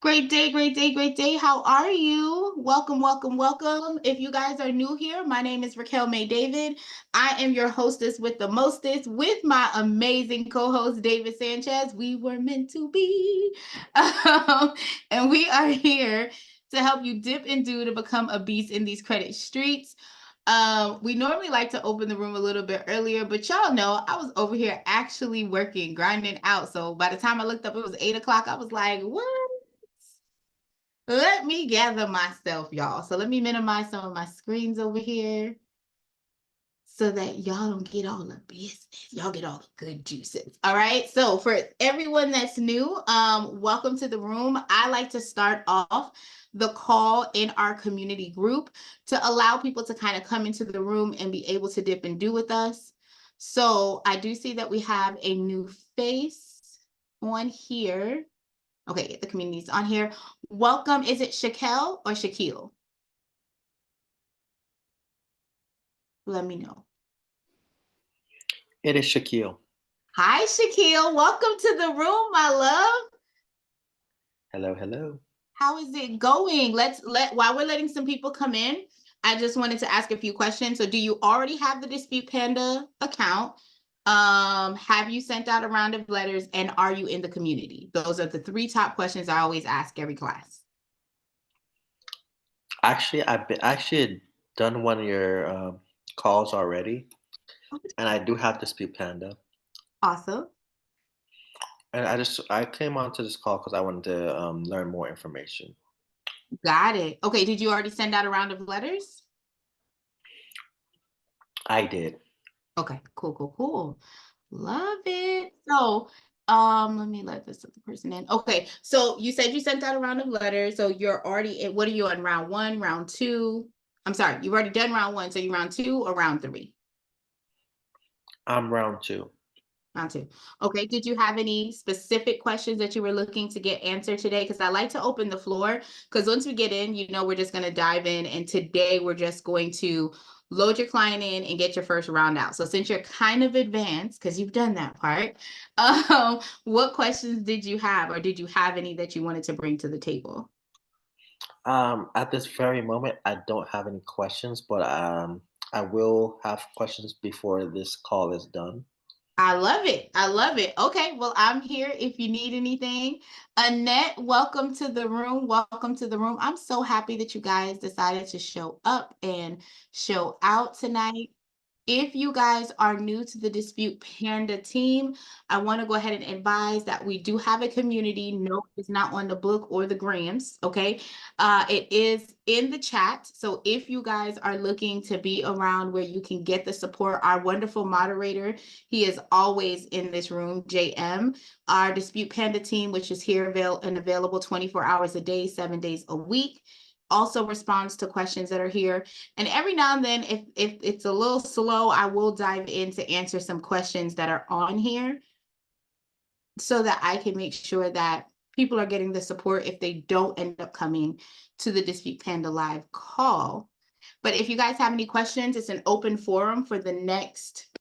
Great day, great day, great day. How are you? Welcome, welcome, welcome. If you guys are new here, my name is Raquel May David. I am your hostess with the mostest with my amazing co-host David Sanchez. We were meant to be. And we are here to help you dip and do to become a beast in these credit streets. We normally like to open the room a little bit earlier, but y'all know I was over here actually working, grinding out. So by the time I looked up, it was 8 o'clock. I was like, what? Let me gather myself, y'all. So let me minimize some of my screens over here so that y'all don't get all the business. Y'all get all the good juices. All right. So for everyone that's new, welcome to the room. I like to start off the call in our community group to allow people to kind of come into the room and be able to dip and do with us. So I do see that we have a new face on here. Okay, the community's on here. Welcome. Is it Shaquille or Shaquille? Let me know. It is Shaquille. Hi, Shaquille. Welcome to the room, my love. Hello, hello. How is it going? While we're letting some people come in, I just wanted to ask a few questions. So do you already have the Dispute Panda account? Have you sent out a round of letters and are you in the community? Those are the three top questions I always ask every class. Actually, I've been actually done one of your calls already, and I do have Dispute Panda. Awesome. And I came onto this call because I wanted to learn more information. Got it. Okay, did you already send out a round of letters? I did. Okay, cool, cool, cool. Love it. So, let me let this other person in. Okay, so you said you sent out a round of letters. So you're already what are you on round one, round two? I'm sorry, you've already done round one. So you round two or round three? I'm round two. Round two. Okay, did you have any specific questions that you were looking to get answered today? Because I like to open the floor because once we get in, we're just going to dive in. And today we're just going to load your client in and get your first round out. So since you're kind of advanced, because you've done that part, what questions did you have, or did you have any that you wanted to bring to the table? At this very moment, I don't have any questions, but I will have questions before this call is done. I love it. I love it. Okay, well, I'm here if you need anything. Annette, welcome to the room. Welcome to the room. I'm so happy that you guys decided to show up and show out tonight. If you guys are new to the Dispute Panda team, I want to go ahead and advise that we do have a community. No, it's not on the book or the grams. Okay. It is in the chat. So if you guys are looking to be around where you can get the support, our wonderful moderator, he is always in this room, JM, our Dispute Panda team, which is here and available 24 hours a day, 7 days a week, also responds to questions that are here. And every now and then, if it's a little slow, I will dive in to answer some questions that are on here so that I can make sure that people are getting the support if they don't end up coming to the Dispute Panda live call. But if you guys have any questions, it's an open forum for the next,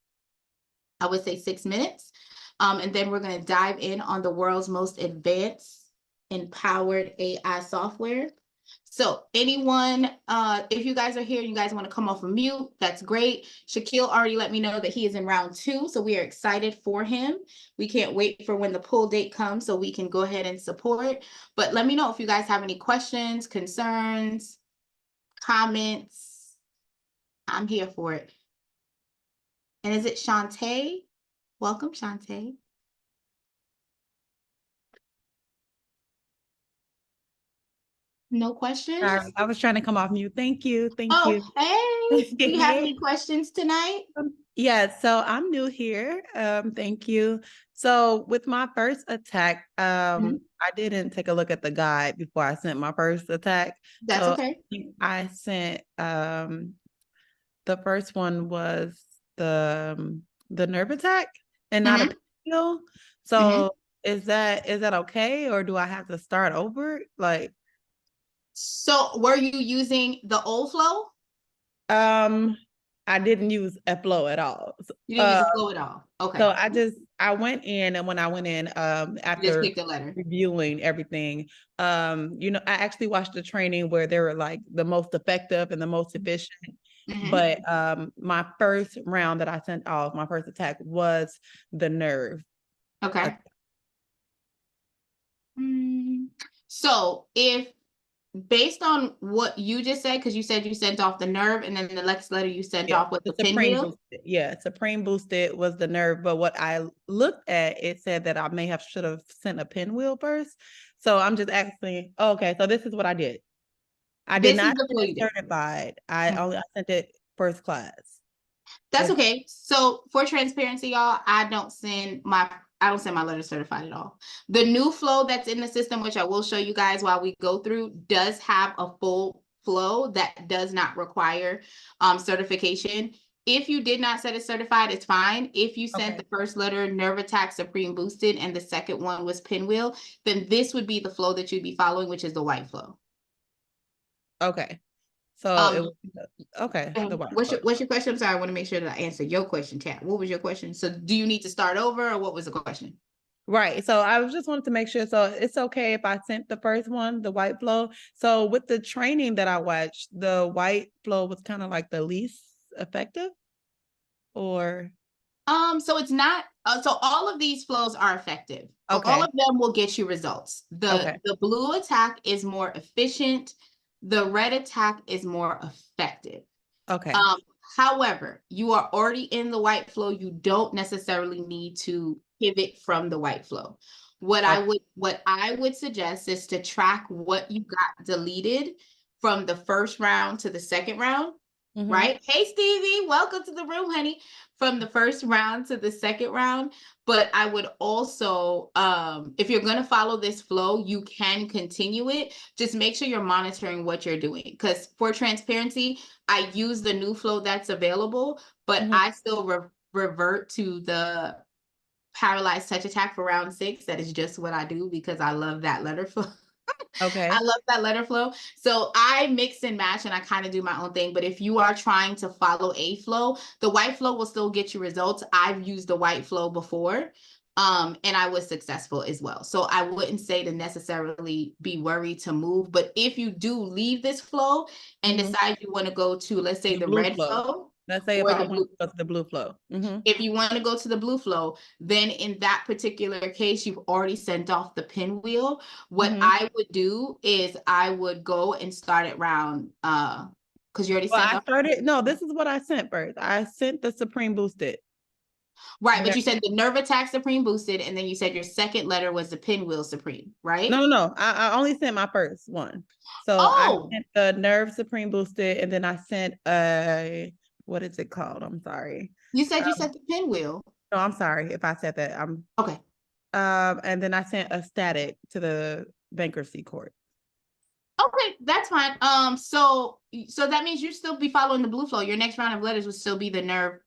I would say, 6 minutes. And then we're going to dive in on the world's most advanced empowered AI software. So anyone, if you guys are here and you guys want to come off of mute, that's great. Shaquille already let me know that he is in round two, so we are excited for him. We can't wait for when the pull date comes so we can go ahead and support. But let me know if you guys have any questions, concerns, comments. I'm here for it. And is it Shantae? Welcome, Shantae. No questions? Sorry, I was trying to come off mute. Thank you. Thank Oh, you. hey. Do you have any questions tonight? Yeah, so I'm new here. Thank you. So with my first attack, I didn't take a look at the guide before I sent my first attack. That's So okay. I sent the first one was the nerve attack and not a pill. So is that okay, or do I have to start over? Like, so were you using the old flow? I didn't use a flow at all. You didn't use a flow at all. Okay. So I went in, and when I went in, You just after picked a letter. reviewing everything, you know, I actually watched the training where they were like the most effective and the most efficient. But my first round that I sent off, my first attack was the nerve. Okay. So if based on what you just said, because you said you sent off the nerve, and then the next letter you sent off with the pinwheel. Boosted. Yeah, Supreme Boosted was the nerve, but what I looked at, it said that I should have sent a pinwheel first. So I'm just asking, okay, so this is what I did. I did not send it certified. I sent it first class. That's okay. So for transparency, y'all, I don't send my letters certified at all. The new flow that's in the system, which I will show you guys while we go through, does have a full flow that does not require certification. If you did not set it certified, it's fine. If you sent the first letter Nerve Attack Supreme Boosted and the second one was Pinwheel, then this would be the flow that you'd be following, which is the white flow. Okay. So it was okay. What's your question? I'm sorry, I want to make sure that I answer your question, Kat. What was your question? So do you need to start over, or what was the question? Right. So I just wanted to make sure. So it's okay if I sent the first one, the white flow. So with the training that I watched, the white flow was kind of like the least effective, or so it's not so all of these flows are effective. Okay. All of them will get you results. The blue attack is more efficient. The red attack is more effective. Okay. However, you are already in the white flow. You don't necessarily need to pivot from the white flow. What I would suggest is to track what you got deleted from the first round to the second round. Right? Hey, Stevie, welcome to the room, honey. From the first round to the second round. But I would also, if you're going to follow this flow, you can continue it. Just make sure you're monitoring what you're doing. Because for transparency, I use the new flow that's available, but I still revert to the paralyzed touch attack for round 6. That is just what I do because I love that letter flow. Okay. I love that letter flow. So I mix and match and I kind of do my own thing. But if you are trying to follow a flow, the white flow will still get you results. I've used the white flow before. And I was successful as well. So I wouldn't say to necessarily be worried to move. But if you do leave this flow and decide you want to go to, let's say, the red flow. Let's say if I want to go to the blue flow. If you want to go to the blue flow, then in that particular case, you've already sent off the pinwheel. What I would do is I would go and start it round because you already sent off. No, this is what I sent first. I sent the Supreme Boosted. Right, but you said the Nerve Attack Supreme Boosted, and then you said your second letter was the Pinwheel Supreme, right? No. I only sent my first one. So I sent the Nerve Supreme Boosted, and then I sent what is it called? I'm sorry. You said you sent the Pinwheel. No, I'm sorry if I said that. Okay. And then I sent a static to the bankruptcy court. Okay, that's fine. So that means you still be following the blue flow. Your next round of letters would still be the Nerve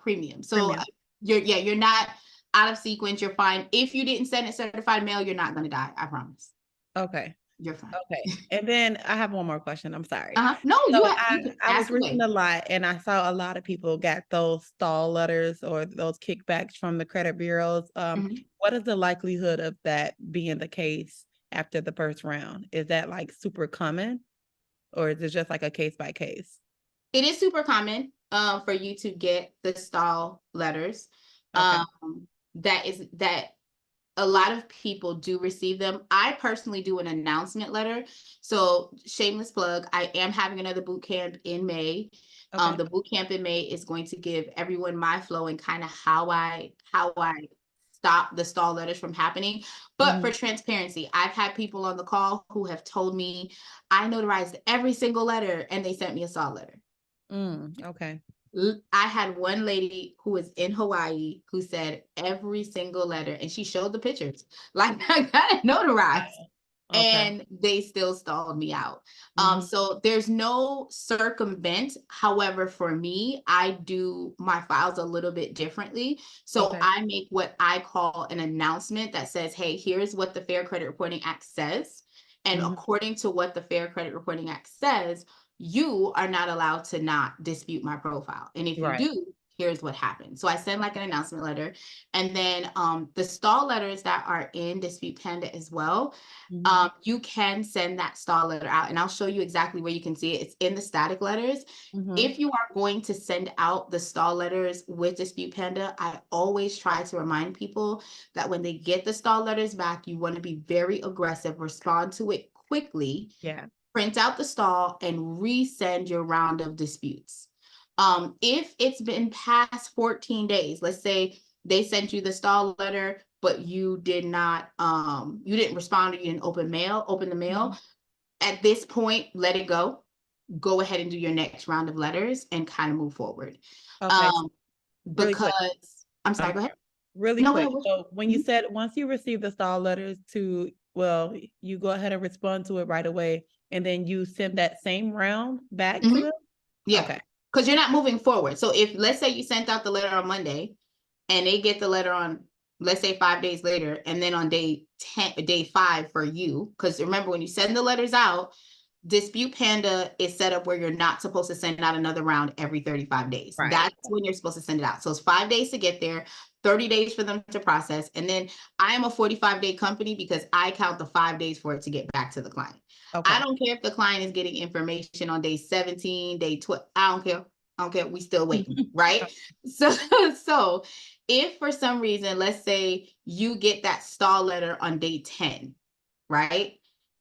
Premium. So you're not out of sequence. You're fine. If you didn't send it certified mail, you're not going to die. I promise. Okay. You're fine. Okay. And then I have one more question. I'm sorry. No, so I was reading a lot and I saw a lot of people got those stall letters or those kickbacks from the credit bureaus. What is the likelihood of that being the case after the first round? Is that like super common or is it just like a case by case? It is super common for you to get the stall letters. That a lot of people do receive them. I personally do an announcement letter. So shameless plug, I am having another boot camp in May. The boot camp in May is going to give everyone my flow and kind of how I stop the stall letters from happening. But for transparency, I've had people on the call who have told me I notarized every single letter and they sent me a stall letter. Okay. I had one lady who was in Hawaii who said every single letter, and she showed the pictures, like I got it notarized, and they still stalled me out. So there's no circumvent. However, for me, I do my files a little bit differently. So I make what I call an announcement that says, hey, here's what the Fair Credit Reporting Act says. And according to what the Fair Credit Reporting Act says, you are not allowed to not dispute my profile. And if you Right. do, here's what happens. So I send like an announcement letter, and then the stall letters that are in Dispute Panda as well, you can send that stall letter out, and I'll show you exactly where you can see it. It's in the static letters. If you are going to send out the stall letters with Dispute Panda, I always try to remind people that when they get the stall letters back, you want to be very aggressive, respond to it quickly, Yeah. print out the stall, and resend your round of disputes. If it's been past 14 days, let's say they sent you the stall letter, but you did not, you didn't respond, or you didn't open the mail. At this point, let it go. Go ahead and do your next round of letters and kind of move forward. Okay. Really quick. Because I'm sorry, I'm go ahead. sorry. Really No, quick. go ahead. So when you said once you receive the stall letters well, you go ahead and respond to it right away, and then you send that same round back to them? Yeah. Okay. Because you're not moving forward. So if, let's say you sent out the letter on Monday and they get the letter on, let's say 5 days later, and then on day 5 for you, because remember, when you send the letters out, Dispute Panda is set up where you're not supposed to send out another round every 35 days. Right. That's when you're supposed to send it out. So it's 5 days to get there, 30 days for them to process. And then I am a 45-day company because I count the 5 days for it to get back to the client. Okay. I don't care if the client is getting information on day 17, day 12. I don't care. I don't care. We still waiting, right? So if for some reason, let's say you get that stall letter on day 10, right?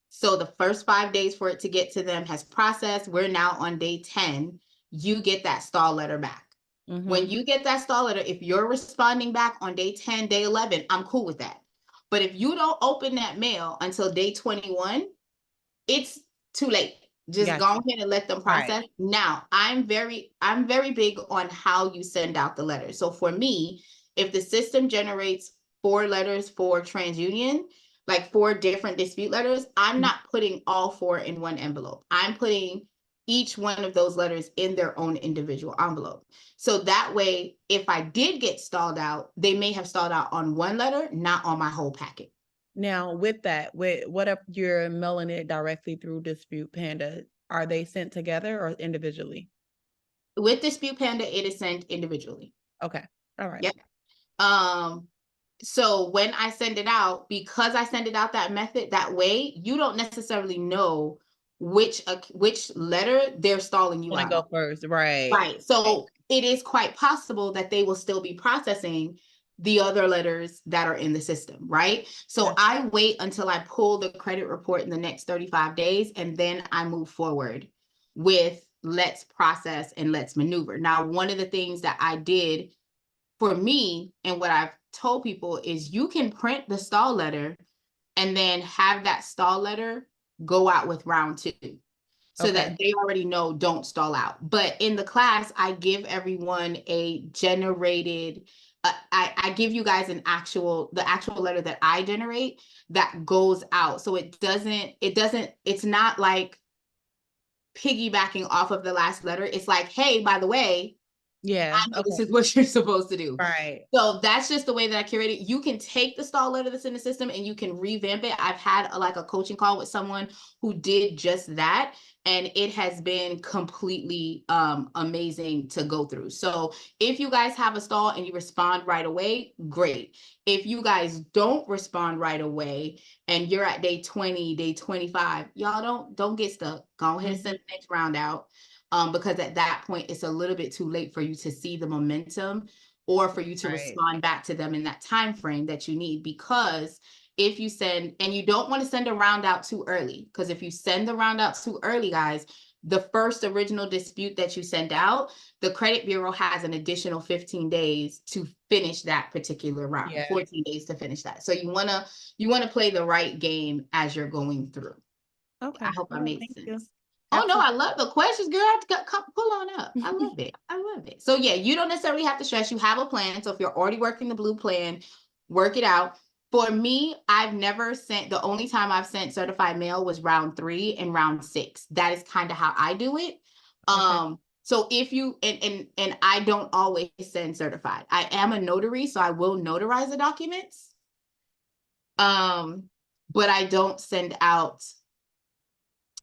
So the first 5 days for it to get to them has processed. We're now on day 10. You get that stall letter back. When you get that stall letter, if you're responding back on day 10, day 11, I'm cool with that. But if you don't open that mail until day 21, it's too late. Just go ahead and let them process. Right. Now, I'm very big on how you send out the letters. So for me, if the system generates 4 letters for TransUnion, like 4 different dispute letters, I'm not putting all 4 in one envelope. I'm putting each one of those letters in their own individual envelope. So that way, if I did get stalled out, they may have stalled out on one letter, not on my whole packet. Now, with that, what if you're mailing it directly through Dispute Panda? Are they sent together or individually? With Dispute Panda, it is sent individually. Okay. All right. Yep. So when I send it out, because I send it out that way, you don't necessarily know which letter they're stalling you out. Go first, right? Right. So it is quite possible that they will still be processing the other letters that are in the system, right? So I wait until I pull the credit report in the next 35 days, and then I move forward with let's process and let's maneuver. Now, one of the things that I did for me, and what I've told people, is you can print the stall letter and then have that stall letter go out with round 2. So that they already know don't stall out. But in the class, I give everyone a generated, I give you guys the actual letter that I generate that goes out. So it's not like piggybacking off of the last letter. It's like, hey, by the way, I know this is what you're supposed to do. Right. So that's just the way that I curate it. You can take the stall letter that's in the system and you can revamp it. I've had a coaching call with someone who did just that, and it has been completely amazing to go through. So if you guys have a stall and you respond right away, great. If you guys don't respond right away and you're at day 20, day 25, y'all don't get stuck. Go ahead and send the next round out. Because at that point, it's a little bit too late for you to see the momentum or for you to respond back to them in that time frame that you need. Because if you send, and you don't want to send a round out too early, because if you send the round out too early, guys, the first original dispute that you send out, the credit bureau has an additional 15 days to finish that particular round, 14 days to finish that. So you want to play the right game as you're going through. Okay. I hope I made sense. You. Oh, no, I love the questions, girl. Come pull on up. I love it. I love it. So yeah, you don't necessarily have to stress. You have a plan. So if you're already working the blue plan, work it out. For me, I've never sent, the only time I've sent certified mail was round 3 and round 6. That is kind of how I do it. So if you, and I don't always send certified. I am a notary, so I will notarize the documents. But I don't send out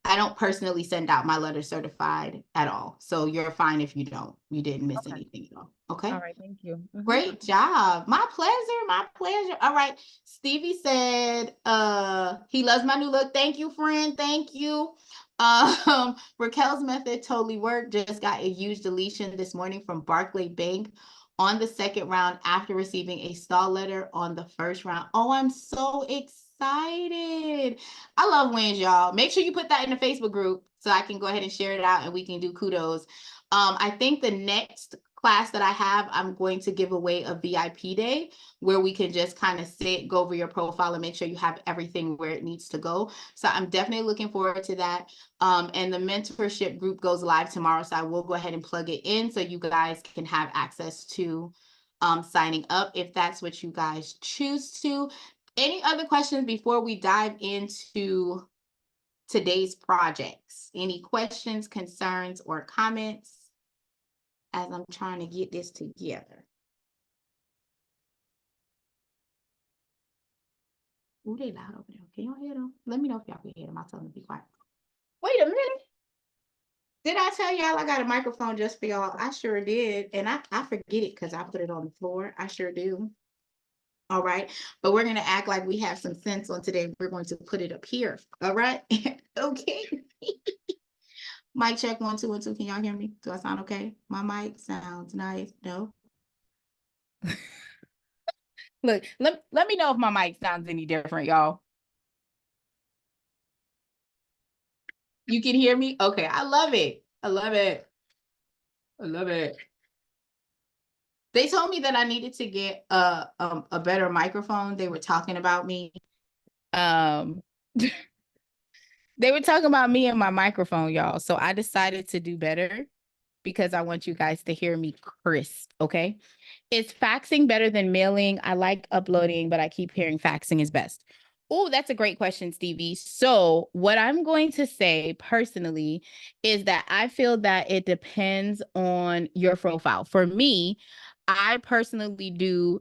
I don't personally send out my letter certified at all. So you're fine if you don't. You didn't miss Okay. anything at all. Okay. All right. Thank you. Great job. My pleasure. My pleasure. All right. Stevie said he loves my new look. Thank you, friend. Thank you. Raquel's method totally worked. Just got a huge deletion this morning from Barclay Bank on the second round after receiving a stall letter on the first round. Oh, I'm so excited. I love wins, y'all. Make sure you put that in the Facebook group so I can go ahead and share it out and we can do kudos. I think the next class that I have, I'm going to give away a VIP day where we can just kind of sit, go over your profile and make sure you have everything where it needs to go. So I'm definitely looking forward to that. And the mentorship group goes live tomorrow. So I will go ahead and plug it in so you guys can have access to signing up if that's what you guys choose to. Any other questions before we dive into today's projects? Any questions, concerns, or comments as I'm trying to get this together? Ooh, they loud over there. Can y'all hear them? Let me know if y'all can hear them. I'll tell them to be quiet. Wait a minute. Did I tell y'all I got a microphone just for y'all? I sure did. And I forget it because I put it on the floor. I sure do. All right. But we're going to act like we have some sense on today. We're going to put it up here. All right. Okay. Mic check 1 2 1 2. Can y'all hear me? Do I sound okay? My mic sounds nice. No. Look, let me know if my mic sounds any different, y'all. You can hear me? Okay, I love it. I love it. I love it. They told me that I needed to get a better microphone. They were talking about me. They were talking about me and my microphone, y'all. So I decided to do better because I want you guys to hear me crisp, okay? Is faxing better than mailing? I like uploading, but I keep hearing faxing is best. Oh, that's a great question, Stevie. So what I'm going to say personally is that I feel that it depends on your profile. For me, I personally do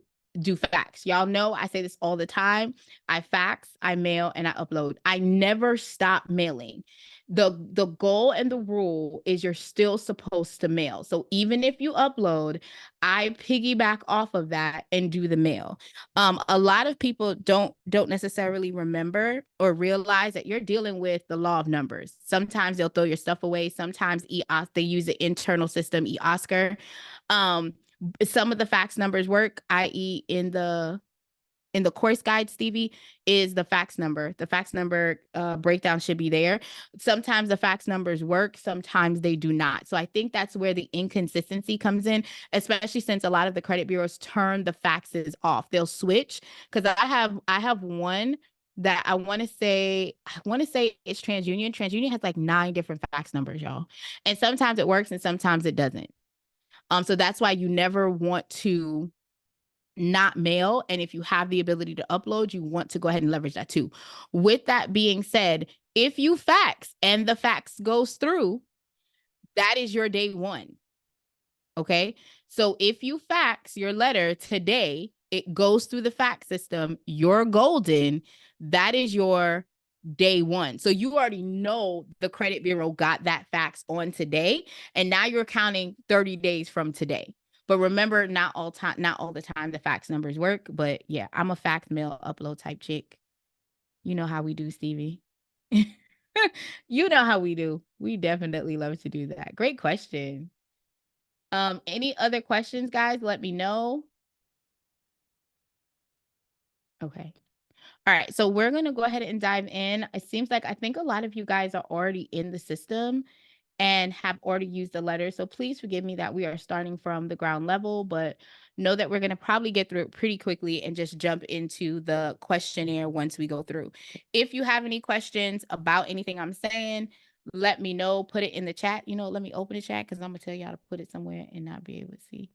fax. Y'all know I say this all the time. I fax, I mail, and I upload. I never stop mailing. The goal and the rule is you're still supposed to mail. So even if you upload, I piggyback off of that and do the mail. A lot of people don't necessarily remember or realize that you're dealing with the law of numbers. Sometimes they'll throw your stuff away. Sometimes they use the internal system, eOscar. Some of the fax numbers work, i.e. in the course guide, Stevie, is the fax number. The fax number breakdown should be there. Sometimes the fax numbers work, sometimes they do not. So I think that's where the inconsistency comes in, especially since a lot of the credit bureaus turn the faxes off. They'll switch, because I have one that I want to say it's TransUnion. TransUnion has like 9 different fax numbers, y'all. And sometimes it works and sometimes it doesn't. So that's why you never want to not mail. And if you have the ability to upload, you want to go ahead and leverage that too. With that being said, if you fax and the fax goes through, that is your day one. Okay. So if you fax your letter today, it goes through the fax system, you're golden. That is your day one. So you already know the credit bureau got that fax on today, and now you're counting 30 days from today. But remember, not all the time the fax numbers work. But yeah, I'm a fax mail upload type chick. You know how we do, Stevie. You know how we do. We definitely love to do that. Great question. Any other questions, guys? Let me know. Okay. All right. So we're going to go ahead and dive in. It seems like I think a lot of you guys are already in the system and have already used the letter. So please forgive me that we are starting from the ground level, but know that we're going to probably get through it pretty quickly and just jump into the questionnaire once we go through. If you have any questions about anything I'm saying, let me know. Put it in the chat. Let me open the chat because I'm going to tell y'all to put it somewhere and not be able to see.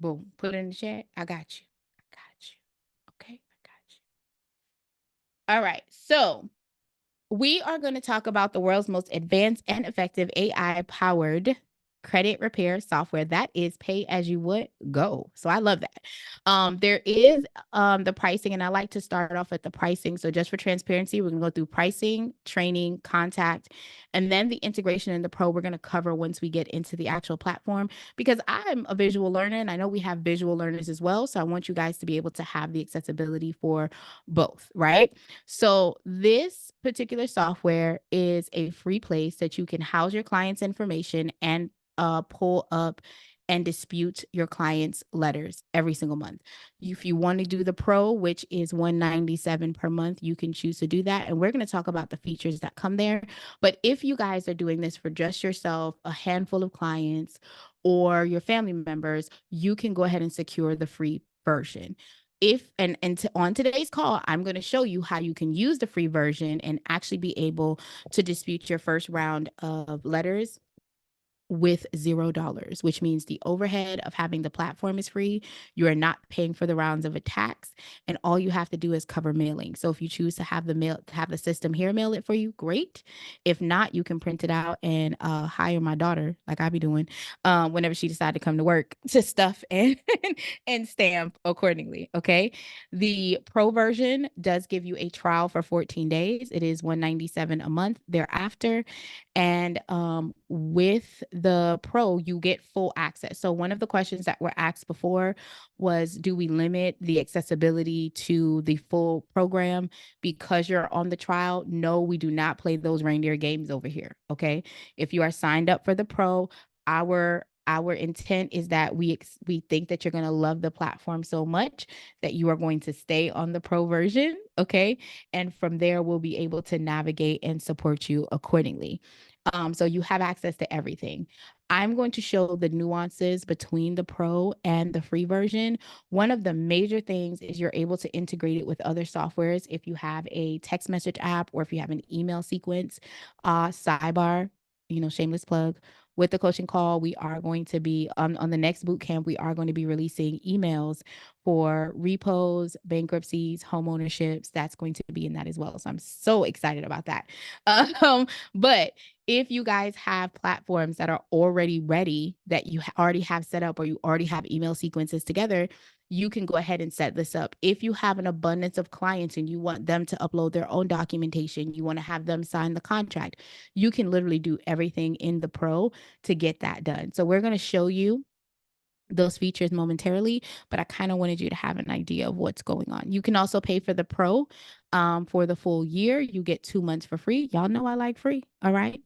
Boom. Put it in the chat. I got you. I got you. Okay. I got you. All right. So we are going to talk about the world's most advanced and effective AI-powered credit repair software that is pay as you would go. So I love that. There is the pricing, and I like to start off at the pricing. So just for transparency, we're gonna go through pricing, training, contact, and then the integration in the pro we're gonna cover once we get into the actual platform, because I'm a visual learner and I know we have visual learners as well. So I want you guys to be able to have the accessibility for both, right? So this particular software is a free place that you can house your client's information and pull up and dispute your clients' letters every single month. If you want to do the pro, which is $197 per month, you can choose to do that. And we're going to talk about the features that come there. But if you guys are doing this for just yourself, a handful of clients, or your family members, you can go ahead and secure the free version. If on today's call, I'm going to show you how you can use the free version and actually be able to dispute your first round of letters with $0, which means the overhead of having the platform is free. You are not paying for the rounds of attacks, and all you have to do is cover mailing. So if you choose to have the system here mail it for you, great. If not, you can print it out and hire my daughter, like I be doing, whenever she decided to come to work, to stuff and and stamp accordingly. Okay. The pro version does give you a trial for 14 days. It is $197 a month thereafter. And with the pro, you get full access. So one of the questions that were asked before was, do we limit the accessibility to the full program because you're on the trial? No, we do not play those reindeer games over here. Okay. If you are signed up for the pro, our intent is that we think that you're going to love the platform so much that you are going to stay on the pro version. Okay. And from there, we'll be able to navigate and support you accordingly. So you have access to everything. I'm going to show the nuances between the pro and the free version. One of the major things is you're able to integrate it with other softwares. If you have a text message app or if you have an email sequence, sidebar, shameless plug. With the coaching call, we are going to be on the next boot camp. We are going to be releasing emails for repos, bankruptcies, home ownerships. That's going to be in that as well. So I'm so excited about that. But if you guys have platforms that are already ready, that you already have set up, or you already have email sequences together, you can go ahead and set this up. If you have an abundance of clients and you want them to upload their own documentation, you want to have them sign the contract, you can literally do everything in the pro to get that done. So we're going to show you those features momentarily, but I kind of wanted you to have an idea of what's going on. You can also pay for the pro for the full year. You get 2 months for free. Y'all know I like free. All right.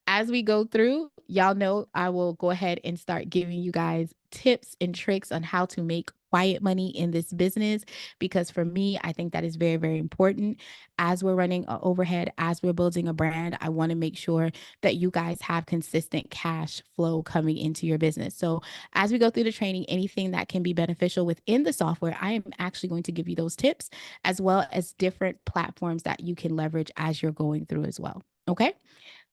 As we go through, y'all know I will go ahead and start giving you guys tips and tricks on how to make quiet money in this business, because for me, I think that is very, very important. As we're running an overhead, as we're building a brand, I want to make sure that you guys have consistent cash flow coming into your business. So as we go through the training, anything that can be beneficial within the software, I am actually going to give you those tips, as well as different platforms that you can leverage as you're going through as well. Okay.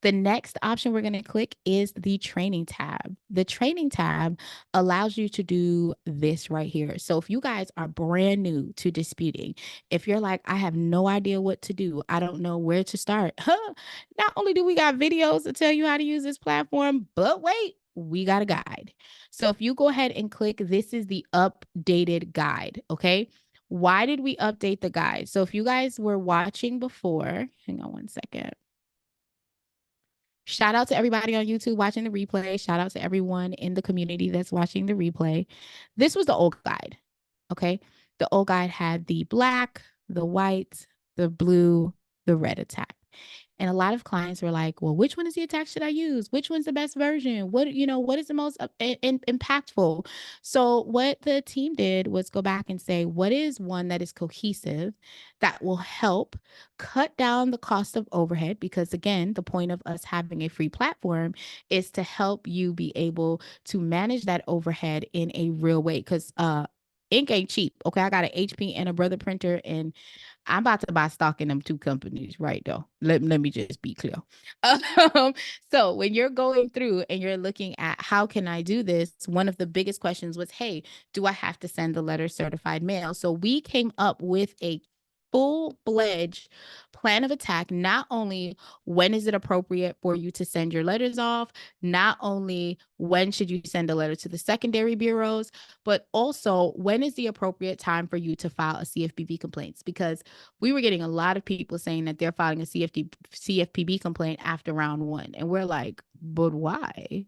The next option we're going to click is the training tab. The training tab allows you to do this right here. So if you guys are brand new to disputing, if you're like, I have no idea what to do, I don't know where to start. Not only do we got videos to tell you how to use this platform, but wait, we got a guide. So if you go ahead and click, this is the updated guide. Okay. Why did we update the guide? So if you guys were watching before, hang on one second. Shout out to everybody on YouTube watching the replay. Shout out to everyone in the community that's watching the replay. This was the old guide. Okay. The old guide had the black, the white, the blue, the red attack. And a lot of clients were like, well, which one is the attack should I use? Which one's the best version? What is the most impactful? So what the team did was go back and say, what is one that is cohesive, that will help cut down the cost of overhead? Because again, the point of us having a free platform is to help you be able to manage that overhead in a real way. Because ink ain't cheap. Okay, I got an HP and a Brother printer, and I'm about to buy stock in them two companies, right? Though, let me just be clear. So when you're going through and you're looking at how can I do this, one of the biggest questions was, hey, do I have to send the letter certified mail? So we came up with a full-fledged plan of attack. Not only when is it appropriate for you to send your letters off, not only when should you send a letter to the secondary bureaus, but also when is the appropriate time for you to file a CFPB complaints, because we were getting a lot of people saying that they're filing a CFPB complaint after round 1. And we're like, but why?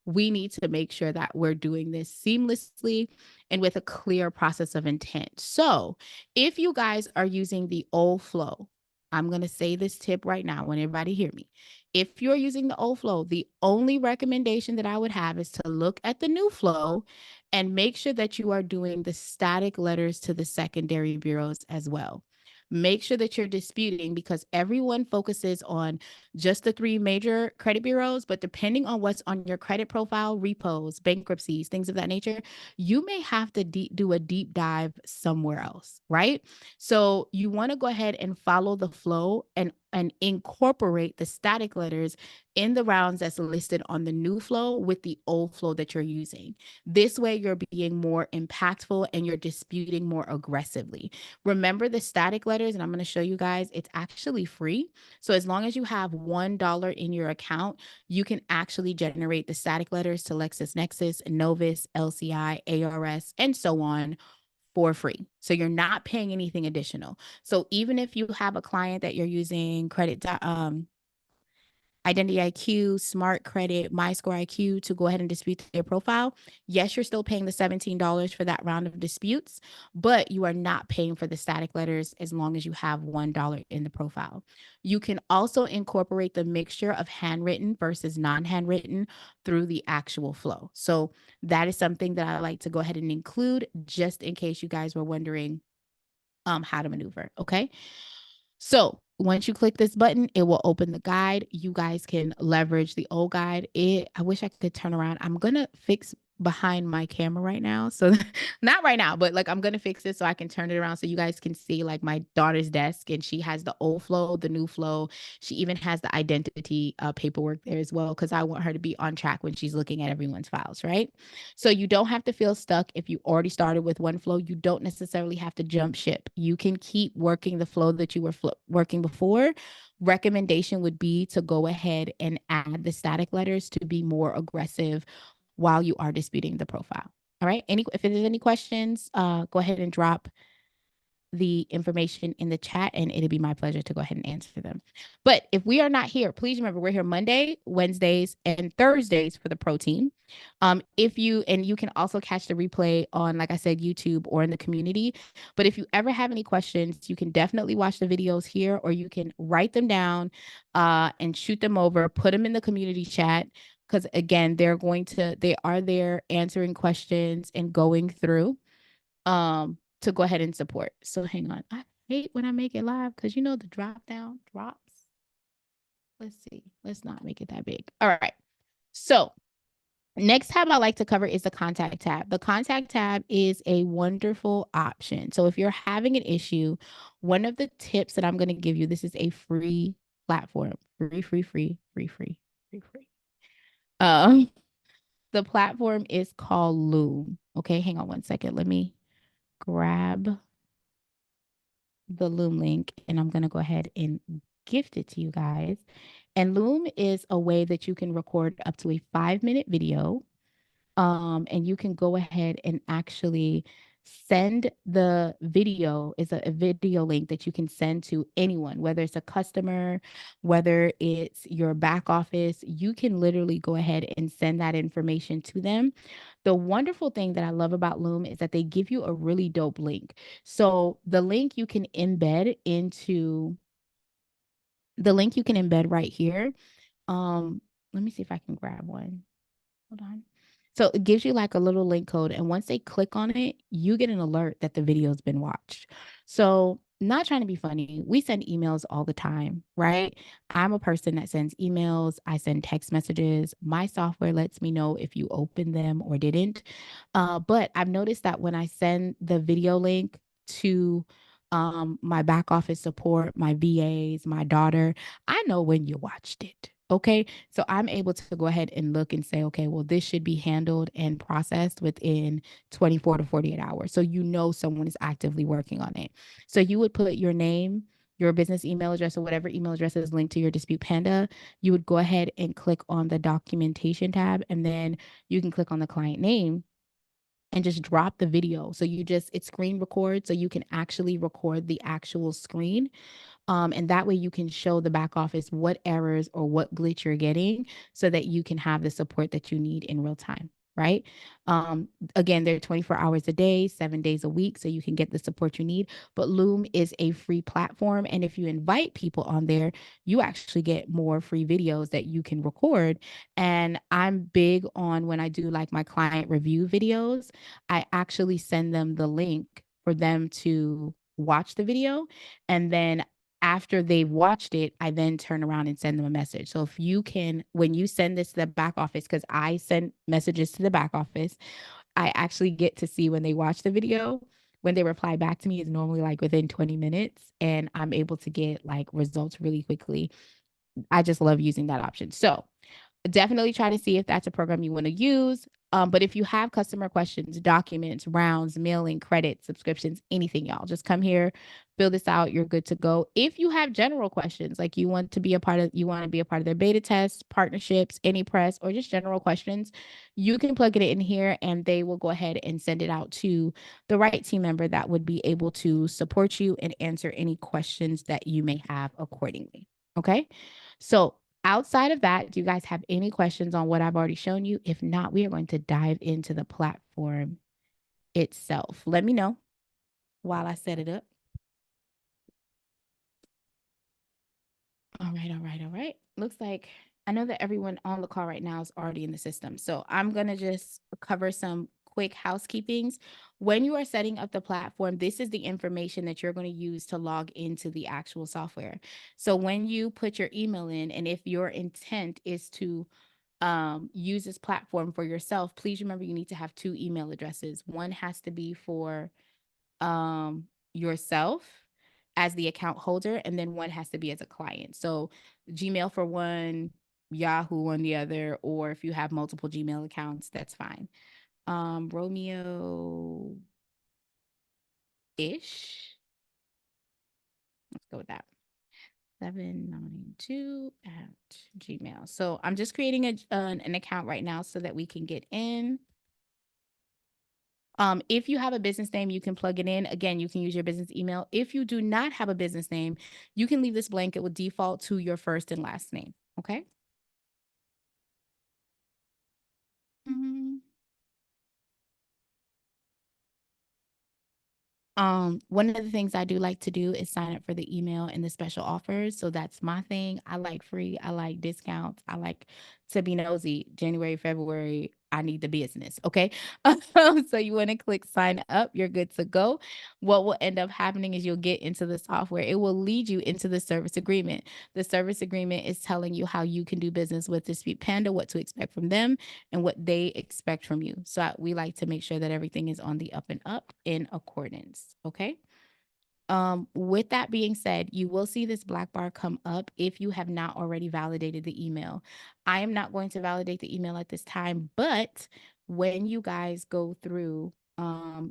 We need to make sure that we're doing this seamlessly and with a clear process of intent. So if you guys are using the old flow, I'm going to say this tip right now. When everybody hear me, if you're using the old flow, the only recommendation that I would have is to look at the new flow and make sure that you are doing the static letters to the secondary bureaus as well. Make sure that you're disputing, because everyone focuses on just the 3 major credit bureaus, but depending on what's on your credit profile, repos, bankruptcies, things of that nature, you may have to do a deep dive somewhere else, right? So you want to go ahead and follow the flow and incorporate the static letters in the rounds that's listed on the new flow with the old flow that you're using. This way you're being more impactful and you're disputing more aggressively. Remember the static letters, and I'm going to show you guys, it's actually free. So as long as you have $1 in your account, you can actually generate the static letters to LexisNexis, Novus, LCI, ARS, and so on for free. So you're not paying anything additional. So even if you have a client that you're using Identity IQ, Smart Credit, MyScore IQ to go ahead and dispute their profile, yes, you're still paying the $17 for that round of disputes, but you are not paying for the static letters as long as you have $1 in the profile. You can also incorporate the mixture of handwritten versus non-handwritten through the actual flow. So that is something that I like to go ahead and include, just in case you guys were wondering how to maneuver. Okay. So once you click this button, it will open the guide. You guys can leverage the old guide. I wish I could turn around. I'm going to fix behind my camera right now. So not right now, but like I'm going to fix it so I can turn it around so you guys can see like my daughter's desk, and she has the old flow, the new flow. She even has the identity paperwork there as well, because I want her to be on track when she's looking at everyone's files, right? So you don't have to feel stuck if you already started with one flow. You don't necessarily have to jump ship. You can keep working the flow that you were working before. Recommendation would be to go ahead and add the static letters to be more aggressive while you are disputing the profile. All right. If there's any questions, go ahead and drop the information in the chat, and it'll be my pleasure to go ahead and answer them. But if we are not here, please remember we're here Monday, Wednesdays, and Thursdays for the pro team. You can also catch the replay on, like I said, YouTube or in the community. But if you ever have any questions, you can definitely watch the videos here, or you can write them down and shoot them over, put them in the community chat. Because again, they are there answering questions and going through to go ahead and support. So hang on. I hate when I make it live because the drop down drops. Let's see. Let's not make it that big. All right. So next tab I like to cover is the contact tab. The contact tab is a wonderful option. So if you're having an issue, one of the tips that I'm going to give you, this is a free platform. Free. The platform is called Loom. Okay, hang on one second. Let me grab the Loom link, and I'm going to go ahead and gift it to you guys. And Loom is a way that you can record up to a 5-minute video. And you can go ahead and actually send the video. It's a video link that you can send to anyone, whether it's a customer, whether it's your back office. You can literally go ahead and send that information to them. The wonderful thing that I love about Loom is that they give you a really dope link. So the link you can embed right here. Let me see if I can grab one. Hold on. So it gives you like a little link code, and once they click on it, you get an alert that the video's been watched. So not trying to be funny, we send emails all the time, right? I'm a person that sends emails. I send text messages. My software lets me know if you opened them or didn't. But I've noticed that when I send the video link to my back office support, my VAs, my daughter, I know when you watched it. Okay. So I'm able to go ahead and look and say, okay, well, this should be handled and processed within 24 to 48 hours. So you know someone is actively working on it. So you would put your name, your business email address, or whatever email address is linked to your Dispute Panda. You would go ahead and click on the documentation tab, and then you can click on the client name and just drop the video. So it screen records. So you can actually record the actual screen, and that way you can show the back office what errors or what glitch you're getting so that you can have the support that you need in real time. Right. Again, they're 24 hours a day, 7 days a week, so you can get the support you need. But Loom is a free platform. And if you invite people on there, you actually get more free videos that you can record. And I'm big on when I do like my client review videos, I actually send them the link for them to watch the video. And then after they've watched it, I then turn around and send them a message. So if you can, when you send this to the back office, because I send messages to the back office, I actually get to see when they watch the video. When they reply back to me is normally like within 20 minutes, and I'm able to get like results really quickly. I just love using that option. So definitely try to see if that's a program you want to use. But if you have customer questions, documents, rounds, mailing, credit, subscriptions, anything, y'all, just come here, fill this out. You're good to go. If you have general questions, like you want to be a part of their beta tests, partnerships, any press, or just general questions, you can plug it in here and they will go ahead and send it out to the right team member that would be able to support you and answer any questions that you may have accordingly. Okay. So outside of that, do you guys have any questions on what I've already shown you? If not, we are going to dive into the platform itself. Let me know while I set it up. All right, all right, all right. Looks like I know that everyone on the call right now is already in the system. So I'm going to just cover some quick housekeepings. When you are setting up the platform, this is the information that you're going to use to log into the actual software. So when you put your email in, and if your intent is to use this platform for yourself, please remember you need to have two email addresses. One has to be for yourself as the account holder, and then one has to be as a client. So Gmail for one, Yahoo on the other, or if you have multiple Gmail accounts, that's fine. Romeo ish. Let's go with that. 792 at Gmail. So I'm just creating an account right now so that we can get in. If you have a business name, you can plug it in. Again, you can use your business email. If you do not have a business name, you can leave this blank. It will default to your first and last name. Okay. Mhm. One of the things I do like to do is sign up for the email and the special offers. So that's my thing. I like free. I like discounts. I like to be nosy. January, February, I need the business. Okay. So you want to click sign up. You're good to go. What will end up happening is you'll get into the software. It will lead you into the service agreement. The service agreement is telling you how you can do business with Dispute Panda, what to expect from them, and what they expect from you. So we like to make sure that everything is on the up and up in accordance. Okay. With that being said, you will see this black bar come up if you have not already validated the email. I am not going to validate the email at this time, but when you guys go through,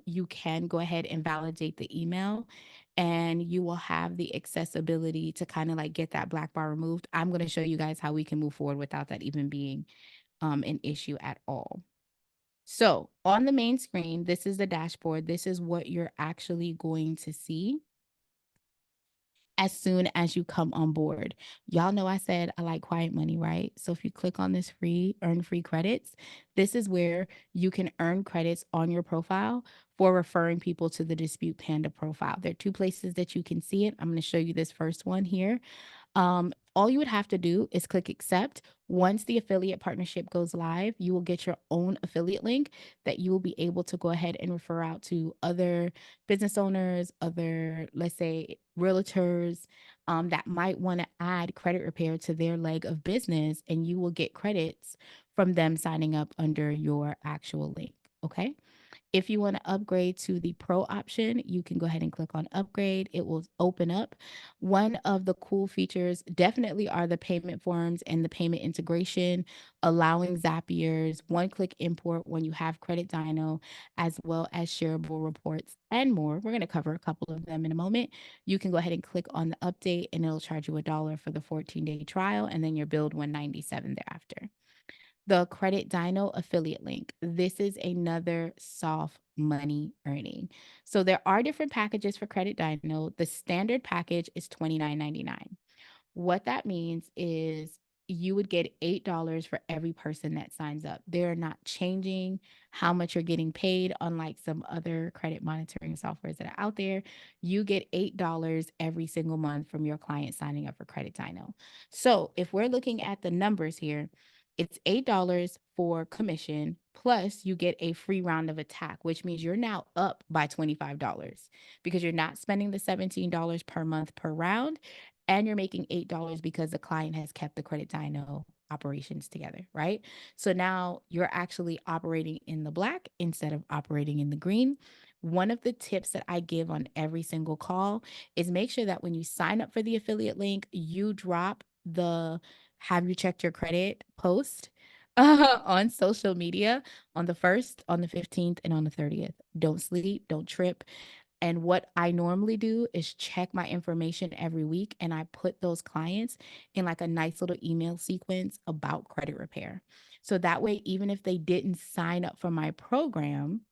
you can go ahead and validate the email and you will have the accessibility to kind of like get that black bar removed. I'm going to show you guys how we can move forward without that even being an issue at all. So on the main screen, this is the dashboard. This is what you're actually going to see as soon as you come on board. Y'all know I said I like quiet money, right? So if you click on this earn free credits, this is where you can earn credits on your profile for referring people to the Dispute Panda profile. There are two places that you can see it. I'm going to show you this first one here. All you would have to do is click accept. Once the affiliate partnership goes live, you will get your own affiliate link that you will be able to go ahead and refer out to other business owners, other, let's say, realtors that might want to add credit repair to their leg of business, and you will get credits from them signing up under your actual link. Okay. If you want to upgrade to the pro option, you can go ahead and click on upgrade. It will open up. One of the cool features definitely are the payment forms and the payment integration, allowing Zapier's one-click import when you have Credit Dyno, as well as shareable reports and more. We're going to cover a couple of them in a moment. You can go ahead and click on the update and it'll charge you $1 for the 14-day trial, and then your billed $197 thereafter. The Credit Dyno affiliate link. This is another soft money earning. So there are different packages for Credit Dyno. The standard package is $29.99. What that means is you would get $8 for every person that signs up. They're not changing how much you're getting paid, unlike some other credit monitoring softwares that are out there. You get $8 every single month from your client signing up for Credit Dyno. So if we're looking at the numbers here, it's $8 for commission, plus you get a free round of attack, which means you're now up by $25 because you're not spending the $17 per month per round, and you're making $8 because the client has kept the Credit Dyno operations together, right? So now you're actually operating in the black instead of operating in the green. One of the tips that I give on every single call is make sure that when you sign up for the affiliate link, you drop the "have you checked your credit" post on social media on the 1st, on the 15th, and on the 30th. Don't sleep, don't trip. And what I normally do is check my information every week, and I put those clients in like a nice little email sequence about credit repair. So that way, even if they didn't sign up for my program,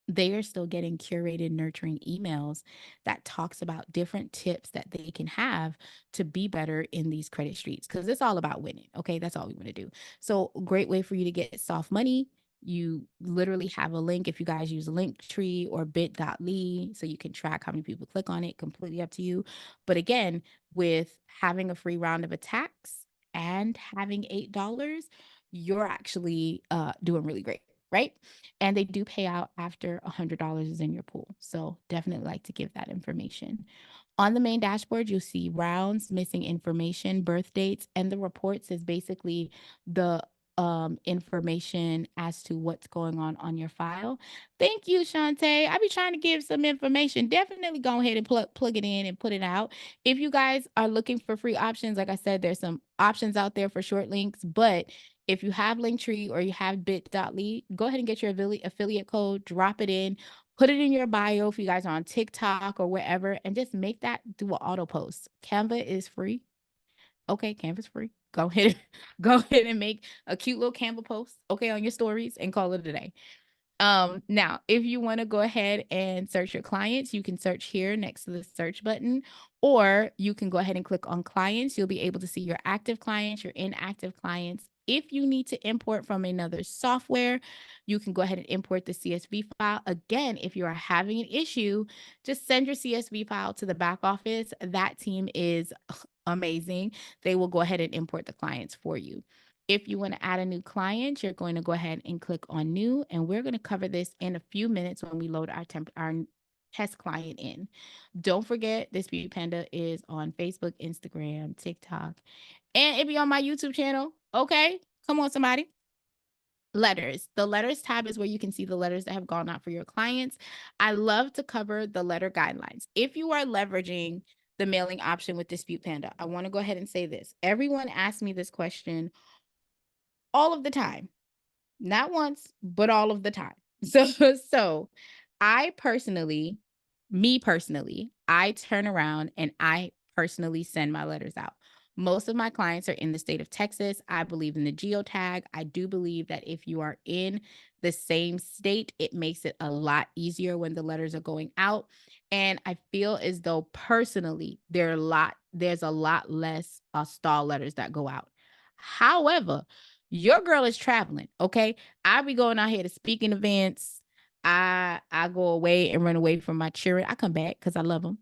they are still getting curated, nurturing emails that talks about different tips that they can have to be better in these credit streets, because it's all about winning. Okay, that's all we want to do. So great way for you to get soft money. You literally have a link if you guys use Linktree or bit.ly, so you can track how many people click on it. Completely up to you. But again, with having a free round of attacks and having $8, you're actually doing really great, right? And they do pay out after $100 is in your pool. So definitely like to give that information. On the main dashboard, you'll see rounds, missing information, birth dates, and the reports is basically the information as to what's going on your file. Thank you, Shantae. I be trying to give some information. Definitely go ahead and plug it in and put it out. If you guys are looking for free options, like I said, there's some options out there for short links, but if you have Linktree or you have bit.ly, go ahead and get your affiliate code, drop it in, put it in your bio if you guys are on TikTok or wherever, and just make that do an auto post. Canva is free. Okay, Canva's free. Go ahead, go ahead and make a cute little Canva post, okay, on your stories and call it a day. Now, if you want to go ahead and search your clients, you can search here next to the search button, or you can go ahead and click on clients. You'll be able to see your active clients, your inactive clients. If you need to import from another software, you can go ahead and import the CSV file. Again, if you are having an issue, just send your CSV file to the back office. That team is amazing. They will go ahead and import the clients for you. If you want to add a new client, you're going to go ahead and click on new, and we're going to cover this in a few minutes when we load our test client in. Don't forget, Dispute Panda is on Facebook, Instagram, TikTok, and it be on my YouTube channel. Okay, come on, somebody. Letters. The letters tab is where you can see the letters that have gone out for your clients. I love to cover the letter guidelines. If you are leveraging the mailing option with Dispute Panda, I want to go ahead and say this. Everyone asks me this question all of the time, not once, but all of the time. So I personally, me personally, I turn around and I personally send my letters out. Most of my clients are in the state of Texas. I believe in the geotag. I do believe that if you are in the same state, it makes it a lot easier when the letters are going out. And I feel as though personally, there's a lot less stall letters that go out. However, your girl is traveling, okay? I be going out here to speaking events. I go away and run away from my children. I come back because I love them.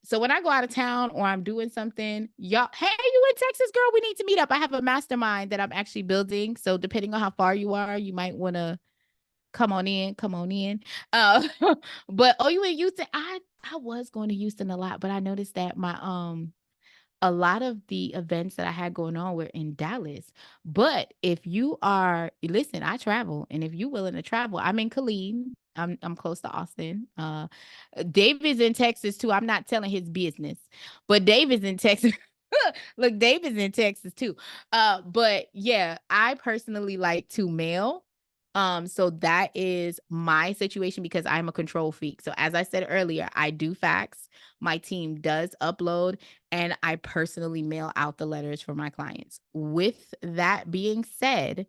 So when I go out of town or I'm doing something, y'all, hey, you in Texas, girl? We need to meet up. I have a mastermind that I'm actually building. So depending on how far you are, you might want to come on in, come on in. But you in Houston? I was going to Houston a lot, but I noticed that a lot of the events that I had going on were in Dallas. But if you are, listen, I travel, and if you're willing to travel, I'm in Killeen. I'm close to Austin. Dave is in Texas too. I'm not telling his business, but Dave is in Texas. Look, Dave is in Texas too. But yeah, I personally like to mail. So that is my situation because I'm a control freak. So as I said earlier, I do fax. My team does upload, and I personally mail out the letters for my clients. With that being said,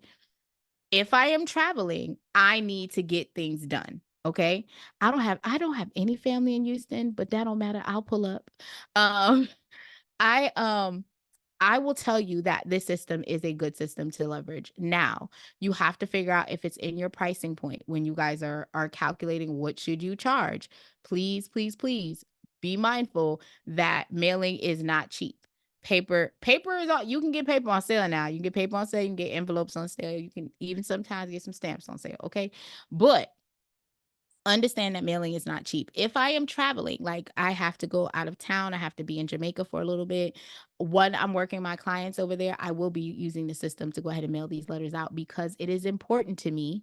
if I am traveling, I need to get things done. Okay. I don't have any family in Houston, but that don't matter. I'll pull up. Um, I I will tell you that this system is a good system to leverage. Now, you have to figure out if it's in your pricing point when you guys are calculating what should you charge. Please, please, please be mindful that mailing is not cheap. Paper is all you can get paper on sale now. You can get paper on sale, you can get envelopes on sale, you can even sometimes get some stamps on sale, okay? But understand that mailing is not cheap. If I am traveling, like I have to go out of town, I have to be in Jamaica for a little bit. When I'm working my clients over there, I will be using the system to go ahead and mail these letters out because it is important to me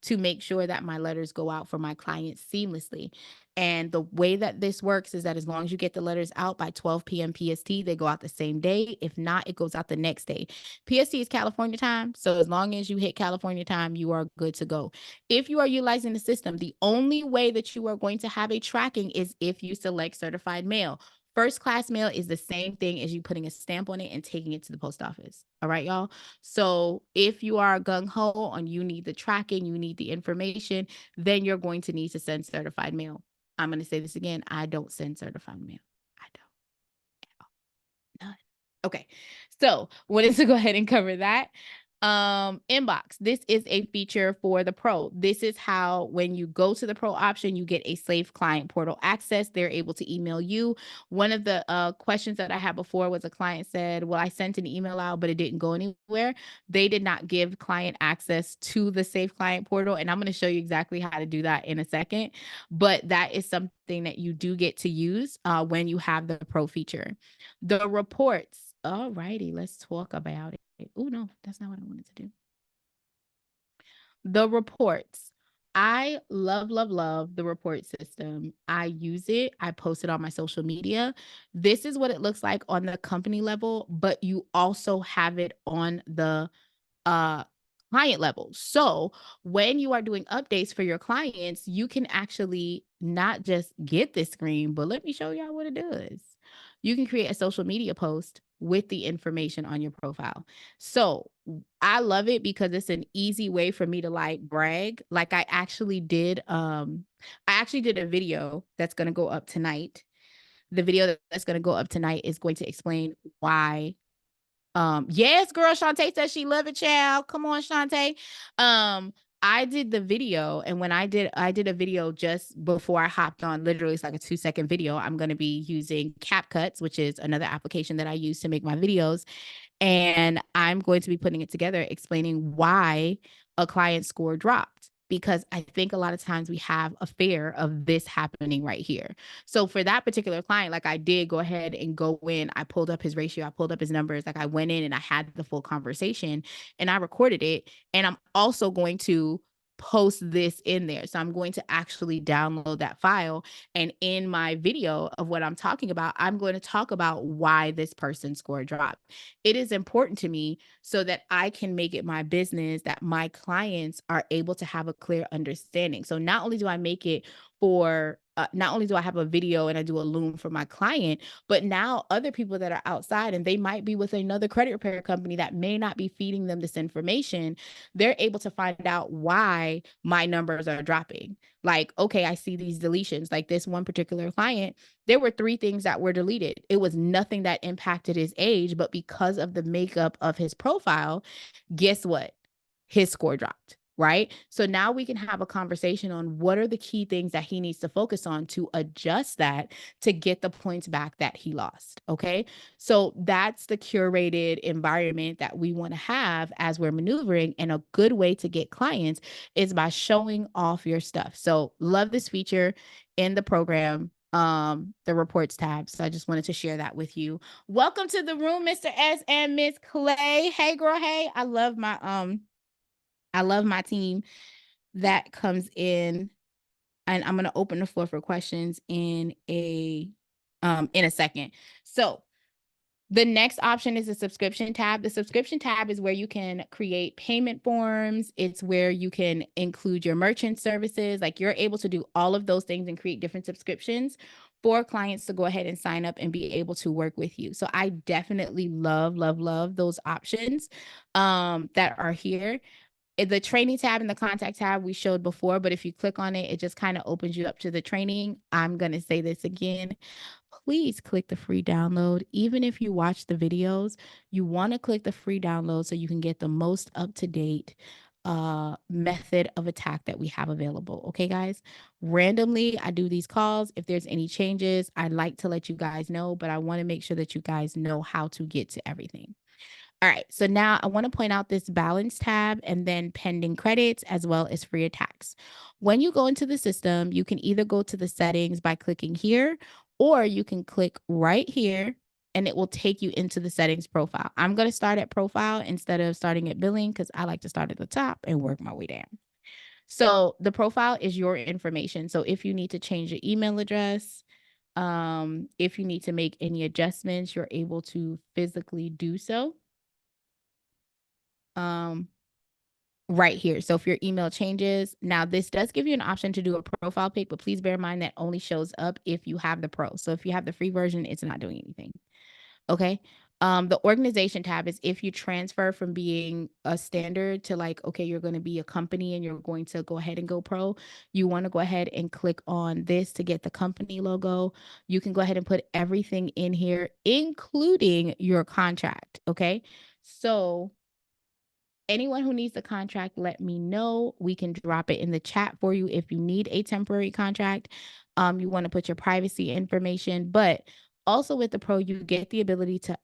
to make sure that my letters go out for my clients seamlessly. And the way that this works is that as long as you get the letters out by 12 p.m. PST, they go out the same day. If not, it goes out the next day. PST is California time. So as long as you hit California time, you are good to go. If you are utilizing the system, the only way that you are going to have a tracking is if you select certified mail. First class mail is the same thing as you putting a stamp on it and taking it to the post office. All right, y'all. So if you are gung ho on you need the tracking, you need the information, then you're going to need to send certified mail. I'm going to say this again. I don't send certified mail. I don't. None. Okay. So wanted to go ahead and cover that. Inbox. This is a feature for the pro. This is how when you go to the pro option, you get a safe client portal access. They're able to email you. One of the questions that I had before was a client said, well, I sent an email out, but it didn't go anywhere. They did not give client access to the safe client portal. And I'm going to show you exactly how to do that in a second. But that is something that you do get to use when you have the pro feature. The reports. All righty, let's talk about it. Oh, no, that's not what I wanted to do. The reports. I love, love, love the report system. I use it. I post it on my social media. This is what it looks like on the company level, but you also have it on the uh client level. So when you are doing updates for your clients, you can actually not just get this screen, but let me show y'all what it does. You can create a social media post with the information on your profile. So I love it because it's an easy way for me to like brag. Like I actually did a video that's going to go up tonight. The video that's going to go up tonight is going to explain why yes, girl, Shantae says she love it, child. Come on, Shantae. I did the video, and when I did a video just before I hopped on. Literally, it's like a 2-second video. I'm going to be using CapCuts, which is another application that I use to make my videos. And I'm going to be putting it together, explaining why a client score dropped. Because I think a lot of times we have a fear of this happening right here. So for that particular client, like I did go ahead and go in, I pulled up his ratio, I pulled up his numbers, like I went in and I had the full conversation and I recorded it. And I'm also going to post this in there. So I'm going to actually download that file. And in my video of what I'm talking about, I'm going to talk about why this person's score dropped. It is important to me so that I can make it my business that my clients are able to have a clear understanding. So not only do I make it for not only do I have a video and I do a loom for my client, but now other people that are outside and they might be with another credit repair company that may not be feeding them this information, they're able to find out why my numbers are dropping. Like, okay, I see these deletions. Like this one particular client, there were 3 things that were deleted. It was nothing that impacted his age, but because of the makeup of his profile, guess what? His score dropped. Right. So now we can have a conversation on what are the key things that he needs to focus on to adjust that to get the points back that he lost. Okay. So that's the curated environment that we want to have as we're maneuvering. And a good way to get clients is by showing off your stuff. So love this feature in the program. the reports tab. So I just wanted to share that with you. Welcome to the room, Mr. S and Miss Clay. Hey girl, hey. I love my team that comes in, and I'm going to open the floor for questions in a second. So the next option is the subscription tab. The subscription tab is where you can create payment forms. It's where you can include your merchant services. Like, you're able to do all of those things and create different subscriptions for clients to go ahead and sign up and be able to work with you. So I definitely love, love, love those options that are here. The training tab and the contact tab we showed before, but if you click on it, it just kind of opens you up to the training. I'm going to say this again. Please click the free download. Even if you watch the videos, you want to click the free download so you can get the most up-to-date method of attack that we have available. Okay, guys? Randomly, I do these calls. If there's any changes, I'd like to let you guys know, but I want to make sure that you guys know how to get to everything. All right, so now I want to point out this balance tab and then pending credits as well as free attacks. When you go into the system, you can either go to the settings by clicking here, or you can click right here and it will take you into the settings profile. I'm going to start at profile instead of starting at billing because I like to start at the top and work my way down. So the profile is your information. So if you need to change your email address, if you need to make any adjustments, you're able to physically do so. Right here. So if your email changes, now this does give you an option to do a profile pic, but please bear in mind that only shows up if you have the pro. So if you have the free version, it's not doing anything. Okay. The organization tab is if you transfer from being a standard to, like, okay, you're going to be a company and you're going to go ahead and go pro. You want to go ahead and click on this to get the company logo. You can go ahead and put everything in here, including your contract. Okay. So anyone who needs the contract, let me know. We can drop it in the chat for you if you need a temporary contract. You want to put your privacy information, but also with the pro, you get the ability to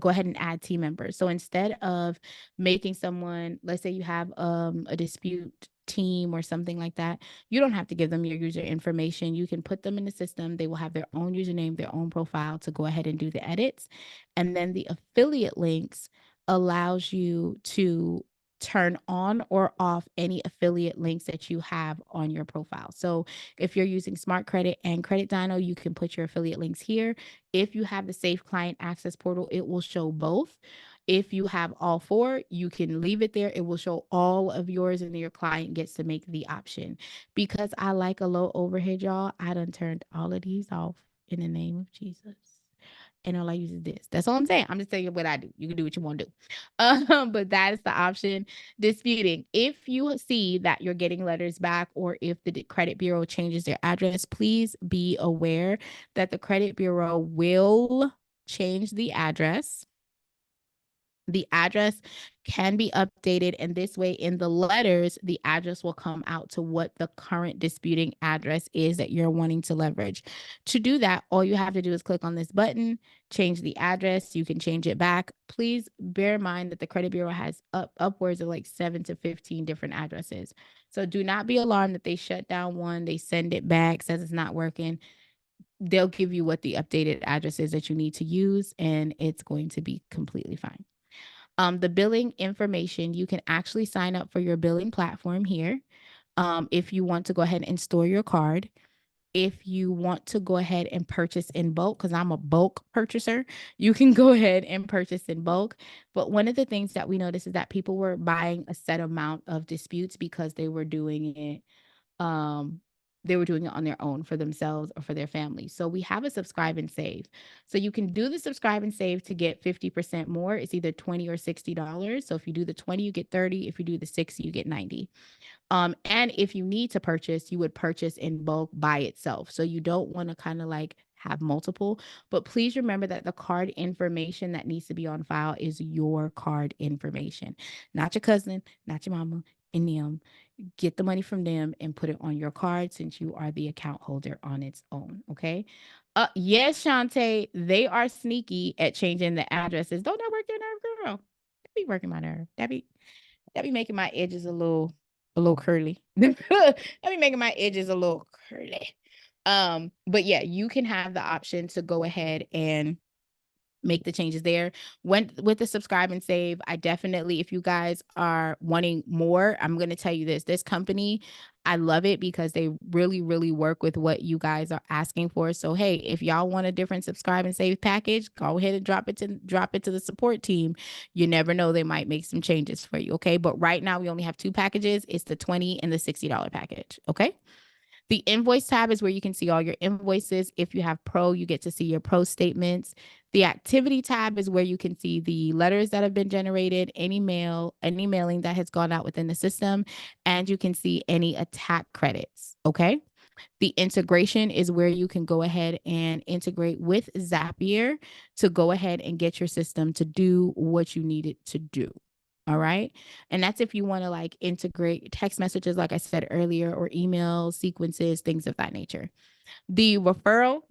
go ahead and add team members. So instead of making someone, let's say you have a dispute team or something like that, you don't have to give them your user information. You can put them in the system. They will have their own username, their own profile to go ahead and do the edits. And then the affiliate links allows you to turn on or off any affiliate links that you have on your profile. So if you're using Smart Credit and Credit Dyno, you can put your affiliate links here. If you have the Safe Client Access portal, it will show both. If you have all four, you can leave it there. It will show all of yours and your client gets to make the option. Because I like a low overhead, y'all, I done turned all of these off in the name of Jesus. And all I use is this. That's all I'm saying. I'm just telling you what I do. You can do what you want to do. But that is the option. Disputing. If you see that you're getting letters back, or if the credit bureau changes their address, please be aware that the credit bureau will change the address. The address can be updated, and this way in the letters, the address will come out to what the current disputing address is that you're wanting to leverage. To do that, all you have to do is click on this button, change the address. You can change it back. Please bear in mind that the credit bureau has upwards of like 7 to 15 different addresses. So do not be alarmed that they shut down one, they send it back, says it's not working. They'll give you what the updated address is that you need to use, and it's going to be completely fine. The billing information, you can actually sign up for your billing platform here. If you want to go ahead and store your card. If you want to go ahead and purchase in bulk, because I'm a bulk purchaser, you can go ahead and purchase in bulk. But one of the things that we noticed is that people were buying a set amount of disputes because they were doing it on their own for themselves or for their family. So we have a subscribe and save. So you can do the subscribe and save to get 50% more. It's either $20 or $60. So if you do the 20, you get 30. If you do the 60, you get 90. And if you need to purchase, you would purchase in bulk by itself. So you don't want to kind of like have multiple, but please remember that the card information that needs to be on file is your card information, not your cousin, not your mama, and them. Get the money from them and put it on your card since you are the account holder on its own. Okay. Yes, Shantae, they are sneaky at changing the addresses. Don't that work your nerve, girl? That be working my nerve. That be making my edges a little curly. That be making my edges a little curly. But yeah, you can have the option to go ahead and make the changes there. When with the subscribe and save, I definitely, if you guys are wanting more, I'm going to tell you this company, I love it because they really, really work with what you guys are asking for. So hey, if y'all want a different subscribe and save package, go ahead and drop it to the support team. You never know, they might make some changes for you. Okay, but right now we only have two packages. It's the $20 and the $60 package. Okay. The invoice tab is where you can see all your invoices. If you have pro, you get to see your pro statements. The activity tab is where you can see the letters that have been generated, any mailing that has gone out within the system, and you can see any attack credits. Okay. The integration is where you can go ahead and integrate with Zapier to go ahead and get your system to do what you need it to do. All right. And that's if you want to like integrate text messages, like I said earlier, or email sequences, things of that nature. The referral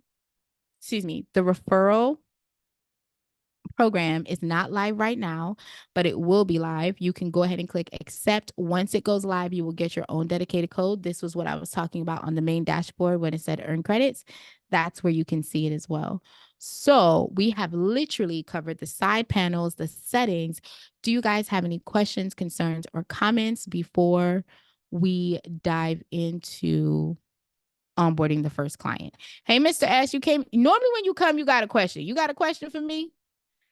program is not live right now, but it will be live. You can go ahead and click accept. Once it goes live, you will get your own dedicated code. This was what I was talking about on the main dashboard when it said earn credits. That's where you can see it as well. So we have literally covered the side panels, the settings. Do you guys have any questions, concerns, or comments before we dive into onboarding the first client? Hey, Mr. S, you came. Normally when you come, you got a question. You got a question for me?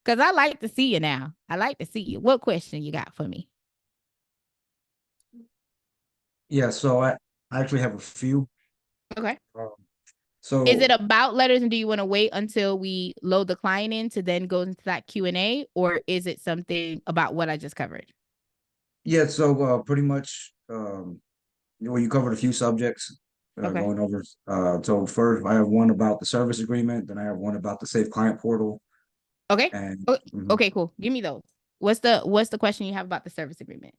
Because I like to see you now. I like to see you. What question you got for me? Yeah, so I actually have a few. Okay. Um, Is it so about letters, and do you want to wait until we load the client in to then go into that Q&A, or is it something about what I just covered? yeah, so pretty much you covered a few subjects Okay. going over. So first I have one about the service agreement, then I have one about the Safe Client Portal, Okay. and Okay, cool. Give me those. What's the question you have about the service agreement?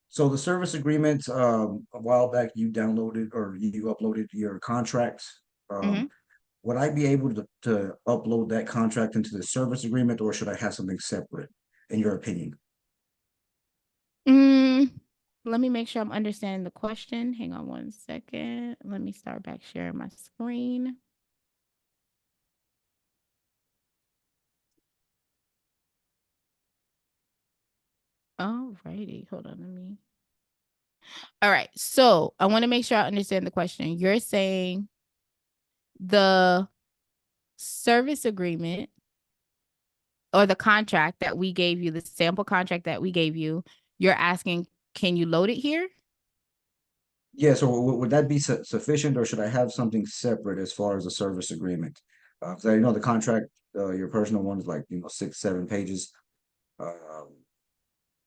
so the service agreement, a while back you downloaded or you uploaded your contract. Mm-hmm. Would I be able to upload that contract into the service agreement, or should I have something separate, in your opinion? Let me make sure I'm understanding the question. Hang on one second. Let me start back sharing my screen. All righty. Hold on. All right. So I want to make sure I understand the question. You're saying the service agreement or the contract that we gave you, the sample contract that we gave you, you're asking, can you load it here? Yeah, so would that be sufficient, or should I have something separate as far as a service agreement? Because I know the contract, your personal one is like 6, 7 pages um,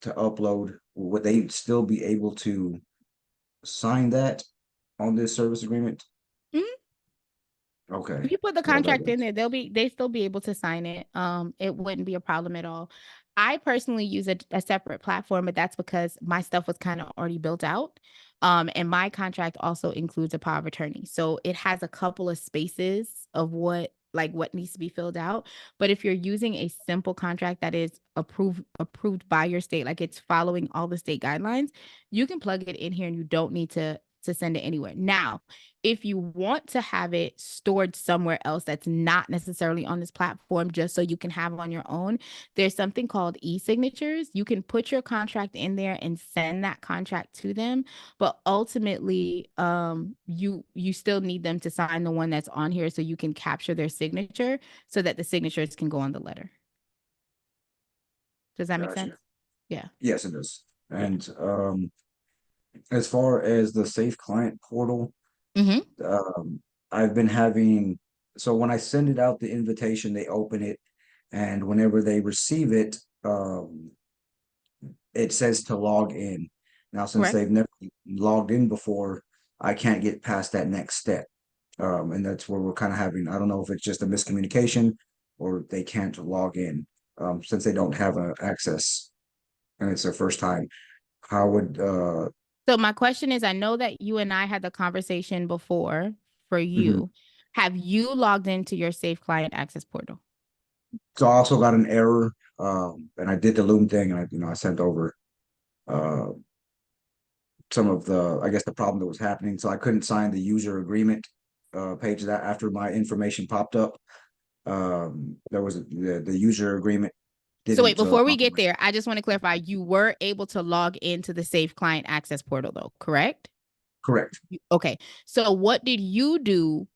to upload. Would they still be able to sign that on this service agreement? Mhm. Okay, If you put the yeah, that contract in works. there, they still be able to sign it. It wouldn't be a problem at all. I personally use a separate platform, but that's because my stuff was kind of already built out. And my contract also includes a power of attorney. So it has a couple of spaces of what needs to be filled out. But if you're using a simple contract that is approved by your state, like it's following all the state guidelines, you can plug it in here and you don't need to send it anywhere. Now, if you want to have it stored somewhere else that's not necessarily on this platform, just so you can have it on your own, there's something called e-signatures. You can put your contract in there and send that contract to them, but ultimately, you still need them to sign the one that's on here so you can capture their signature so that the signatures can go on the letter. Does that make sense? Gotcha. Yeah. Yes, it does. Yeah. And as far as the Safe Client Portal, Mm-hmm. um, I've been having, so when I send it out the invitation, they open it, and whenever they receive it, it says to log in. Now, since Correct. they've never logged in before, I can't get past that next step. And that's where we're kind of having, I don't know if it's just a miscommunication or they can't log in since they don't have access and it's their first time. How would So my question is, I know that you and I had the conversation before for mhm. you. Have you logged into your Safe Client Access portal? So I also got an error, and I did the Loom thing, and I sent over uh, some of the, I guess, the problem that was happening. So I couldn't sign the user agreement. page that after my information popped up, there was the user agreement So wait, didn't before we get populate. there, I just want to clarify, you were able to log into the Safe Client Access portal though, correct? Correct. Okay. So what did you do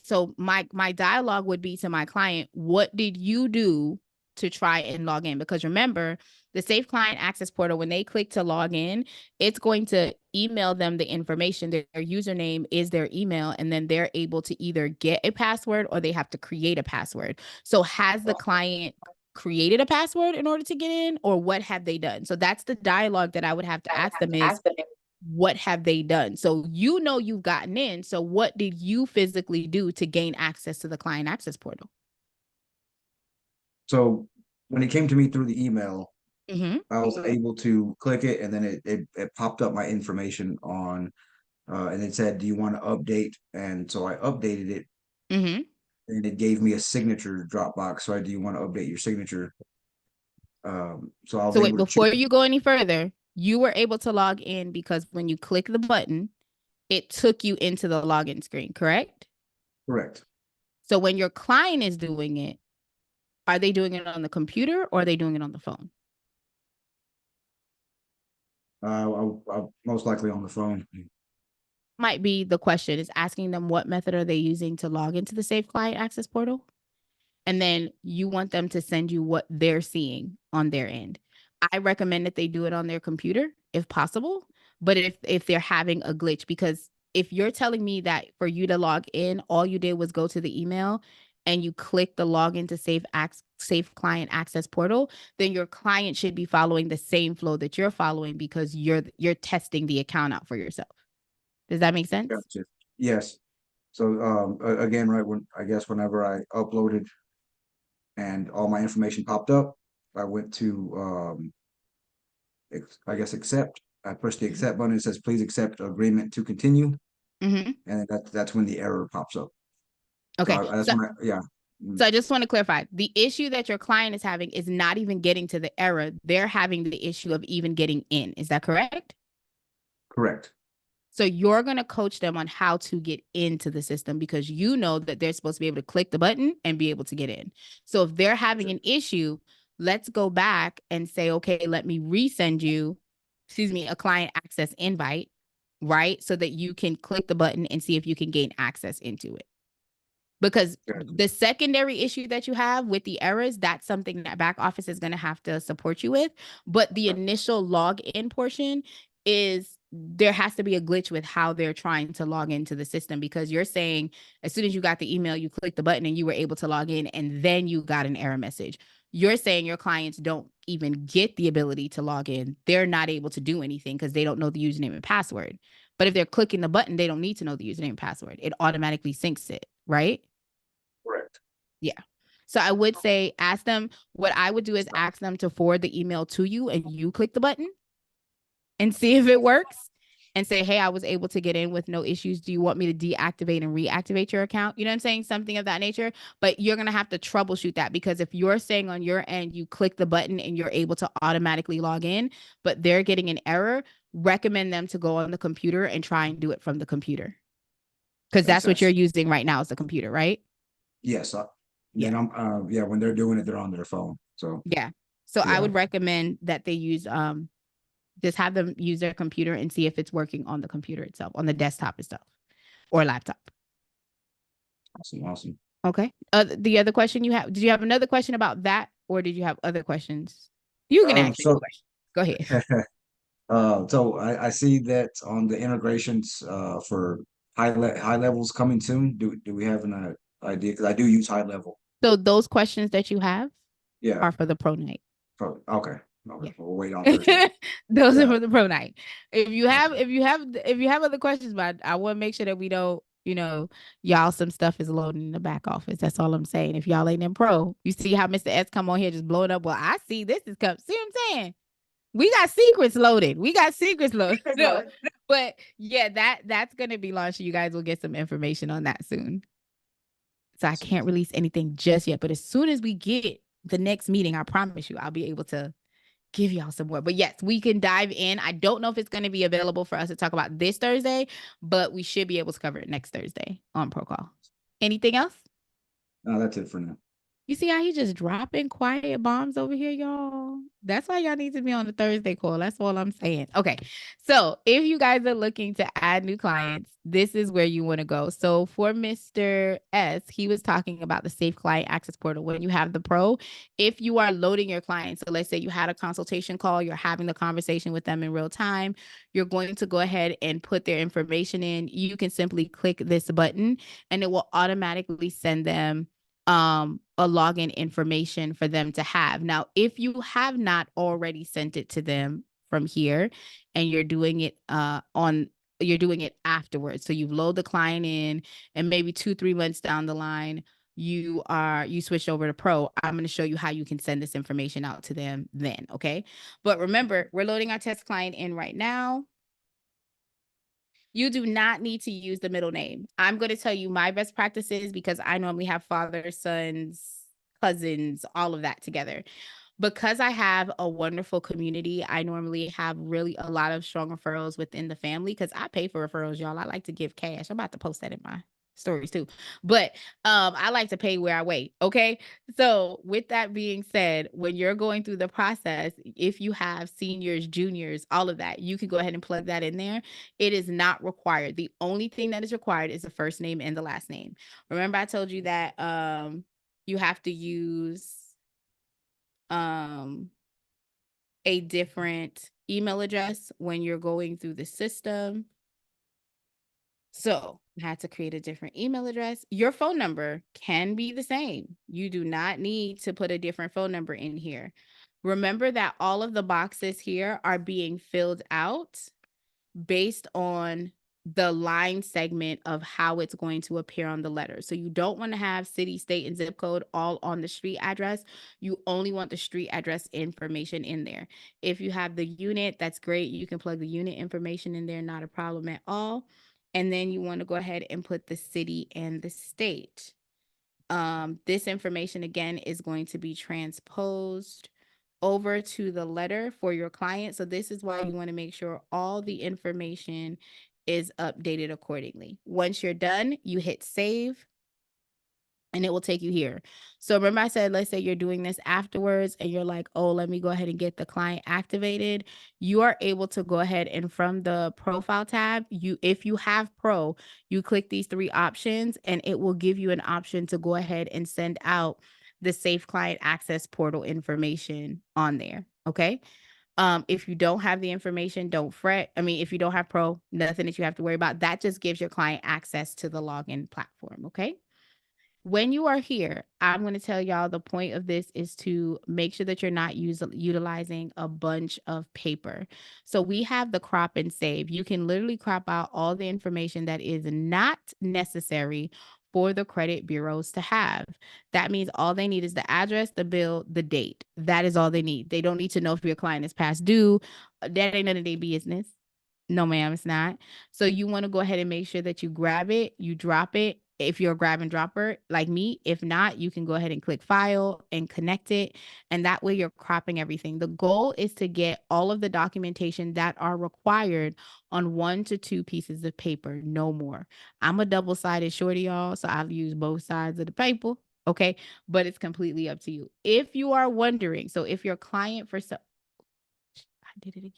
so my dialogue would be to my client, what did you do to try and log in? Because remember, the Safe Client Access portal, when they click to log in, it's going to email them the information. Their username is their email, and then they're able to either get a password or they have to create a password. So has the client created a password in order to get in, or what have they done? So that's the dialogue that I would have to ask them is, what have they done? So you know you've gotten in. So what did you physically do to gain access to the client access portal? So when it came to me through the email, Mm-hmm. I was able to click it, and then it popped up my information on, and it said, "Do you want to update?" And so I updated it, Mm-hmm. and it gave me a signature Dropbox. So do you want to update your signature? So I was So wait, able to choose. before you go any further, you were able to log in because when you click the button, it took you into the login screen, correct? Correct. So when your client is doing it, are they doing it on the computer or are they doing it on the phone? I'll most likely on the phone. Might be the question, is asking them what method are they using to log into the Safe Client Access portal? And then you want them to send you what they're seeing on their end. I recommend that they do it on their computer if possible, but if they're having a glitch, because if you're telling me that for you to log in, all you did was go to the email and you click the login to Safe Client Access portal, then your client should be following the same flow that you're following because you're testing the account out for yourself. Does that make sense? Gotcha. Yes. So again, right when I guess whenever I uploaded and all my information popped up, I went to I guess accept. I pushed the accept button. It says please accept agreement to continue, Mm-hmm. and that's when the error pops up. So Okay. that's when yeah. So I just want to clarify, the issue that your client is having is not even getting to the error. They're having the issue of even getting in. Is that correct? Correct. So you're going to coach them on how to get into the system because you know that they're supposed to be able to click the button and be able to get in. So if they're having an issue, let's go back and say, okay, let me resend you, a client access invite, right? So that you can click the button and see if you can gain access into it. Because Gotcha. the secondary issue that you have with the errors, that's something that back office is going to have to support you with. But the initial login portion is, there has to be a glitch with how they're trying to log into the system, because you're saying as soon as you got the email, you clicked the button and you were able to log in, and then you got an error message. You're saying your clients don't even get the ability to log in. They're not able to do anything because they don't know the username and password. But if they're clicking the button, they don't need to know the username and password. It automatically syncs it, right? Correct. Yeah. So I would say ask them, what I would do is ask them to forward the email to you and you click the button and see if it works, and say, hey, I was able to get in with no issues. Do you want me to deactivate and reactivate your account? You know what I'm saying? Something of that nature. But you're going to have to troubleshoot that, because if you're saying on your end, you click the button and you're able to automatically log in, but they're getting an error, recommend them to go on the computer and try and do it from the computer. Because Makes that's what you're sense. using right now is the computer, right? Yes. Yeah. Then yeah, when they're doing it, they're on their phone. So Yeah. So I yeah. would recommend that they use just have them use their computer and see if it's working on the computer itself, on the desktop itself or laptop. Awesome. Awesome. Okay. The other question you have, did you have another question about that, or did you have other questions? You can ask any So question. Go ahead. so I see that on the integrations for high levels coming soon. Do we have an idea? Because I do use high level. So those questions that you have Yeah. are for the pro night. Okay. Yeah. We'll wait on Thursday. Those are Yeah. for the pro night. If you have, Okay. if you have other questions, but I want to make sure that we don't, y'all, some stuff is loading in the back office. That's all I'm saying. If y'all ain't in pro, you see how Mr. S come on here just blowing up. Well, I see this is come. See what I'm saying? We got secrets loaded. We got secrets loaded. No, but yeah, that's gonna be launched. You guys will get some information on that soon. So I can't release anything just yet. But as soon as we get the next meeting, I promise you, I'll be able to give y'all some more. But yes, we can dive in. I don't know if it's going to be available for us to talk about this Thursday, but we should be able to cover it next Thursday on Pro Call. Anything else? No, that's it for now. You see how he just dropping quiet bombs over here, y'all? That's why y'all need to be on the Thursday call. That's all I'm saying. Okay. So if you guys are looking to add new clients, this is where you want to go. So for Mr. S, he was talking about the Safe Client Access Portal. When you have the Pro, if you are loading your clients, so let's say you had a consultation call, you're having the conversation with them in real time, you're going to go ahead and put their information in. You can simply click this button and it will automatically send them a login information for them to have. Now, if you have not already sent it to them from here and you're doing it you're doing it afterwards. So you've loaded the client in and maybe 2-3 months down the line, you switch over to Pro. I'm going to show you how you can send this information out to them then. Okay. But remember, we're loading our test client in right now. You do not need to use the middle name. I'm going to tell you my best practices because I normally have fathers, sons, cousins, all of that together. Because I have a wonderful community, I normally have really a lot of strong referrals within the family because I pay for referrals, y'all. I like to give cash. I'm about to post that in my stories too. But I like to pay where I wait. Okay. So with that being said, when you're going through the process, if you have seniors, juniors, all of that, you can go ahead and plug that in there. It is not required. The only thing that is required is the first name and the last name. Remember, I told you that you have to use a different email address when you're going through the system. So I had to create a different email address. Your phone number can be the same. You do not need to put a different phone number in here. Remember that all of the boxes here are being filled out based on the line segment of how it's going to appear on the letter. So you don't want to have city, state, and zip code all on the street address. You only want the street address information in there. If you have the unit, that's great. You can plug the unit information in there, not a problem at all. And then you want to go ahead and put the city and the state. This information, again, is going to be transposed over to the letter for your client. So this is why you want to make sure all the information is updated accordingly. Once you're done, you hit save and it will take you here. So remember I said, let's say you're doing this afterwards and you're like, oh, let me go ahead and get the client activated. You are able to go ahead and from the profile tab, if you have Pro, you click these 3 options and it will give you an option to go ahead and send out the Safe Client Access Portal information on there. Okay. If you don't have the information, don't fret. I mean, if you don't have Pro, nothing that you have to worry about. That just gives your client access to the login platform. Okay. When you are here, I'm going to tell y'all the point of this is to make sure that you're not utilizing a bunch of paper. So we have the crop and save. You can literally crop out all the information that is not necessary for the credit bureaus to have. That means all they need is the address, the bill, the date. That is all they need. They don't need to know if your client is past due. That ain't none of their business. No, ma'am, it's not. So you want to go ahead and make sure that you grab it, you drop it. If you're a grab and dropper like me, if not, you can go ahead and click file and connect it. And that way you're cropping everything. The goal is to get all of the documentation that are required on 1 to 2 pieces of paper, no more. I'm a double-sided shorty, y'all, so I'll use both sides of the paper. Okay, but it's completely up to you. If you are wondering, so if your client I did it again.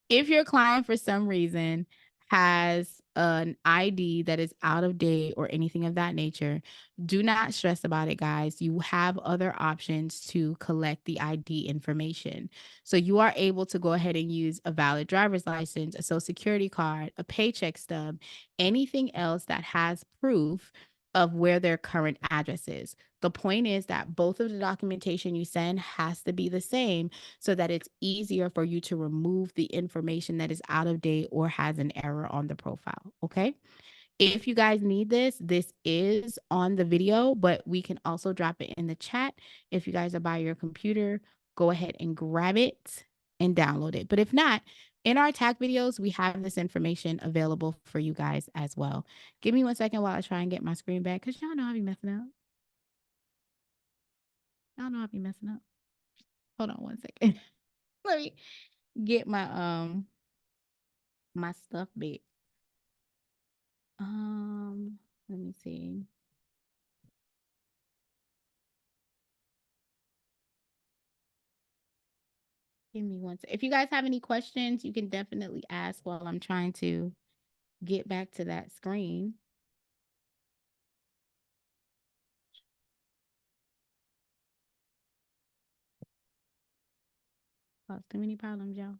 If your client for some reason has an ID that is out of date or anything of that nature, do not stress about it, guys. You have other options to collect the ID information. So you are able to go ahead and use a valid driver's license, a social security card, a paycheck stub, anything else that has proof of where their current address is. The point is that both of the documentation you send has to be the same so that it's easier for you to remove the information that is out of date or has an error on the profile. Okay. If you guys need this, this is on the video, but we can also drop it in the chat. If you guys are by your computer, go ahead and grab it and download it. But if not, in our attack videos, we have this information available for you guys as well. Give me 1 second while I try and get my screen back because y'all know I be messing up. Y'all know I be messing up. Hold on one second. Let me get my stuff back. Let me see. Give me one second. If you guys have any questions, you can definitely ask while I'm trying to get back to that screen. Oh, too many problems, y'all.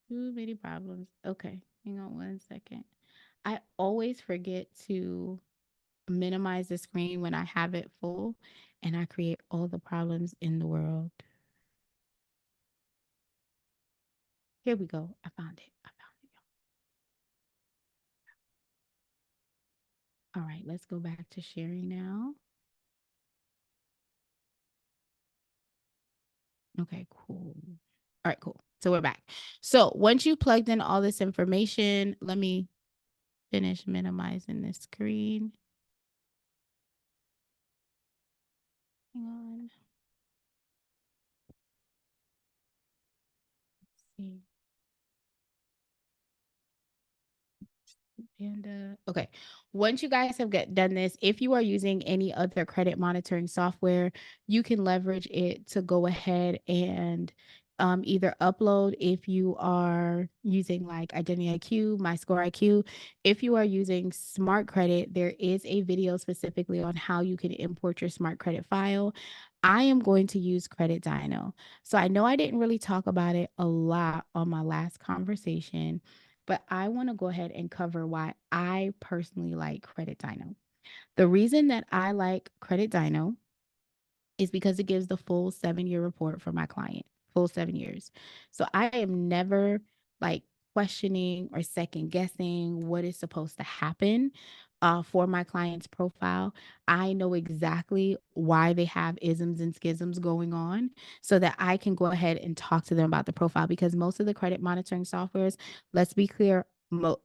Too many problems. Okay, hang on one second. I always forget to minimize the screen when I have it full, and I create all the problems in the world. Here we go. I found it. All right, let's go back to sharing now. Okay, cool. All right, cool. So we're back. So once you plugged in all this information, let me finish minimizing this screen. Hang on. Let's see. Panda. Okay. Once you guys have done this, if you are using any other credit monitoring software, you can leverage it to go ahead and either upload if you are using like Identity IQ, My Score IQ. If you are using Smart Credit, there is a video specifically on how you can import your Smart Credit file. I am going to use Credit Dino. So I know I didn't really talk about it a lot on my last conversation, but I want to go ahead and cover why I personally like Credit Dino. The reason that I like Credit Dino is because it gives the full 7-year report for my client, full 7 years. So I am never like questioning or second guessing what is supposed to happen for my client's profile. I know exactly why they have isms and schisms going on so that I can go ahead and talk to them about the profile, because most of the credit monitoring softwares, let's be clear,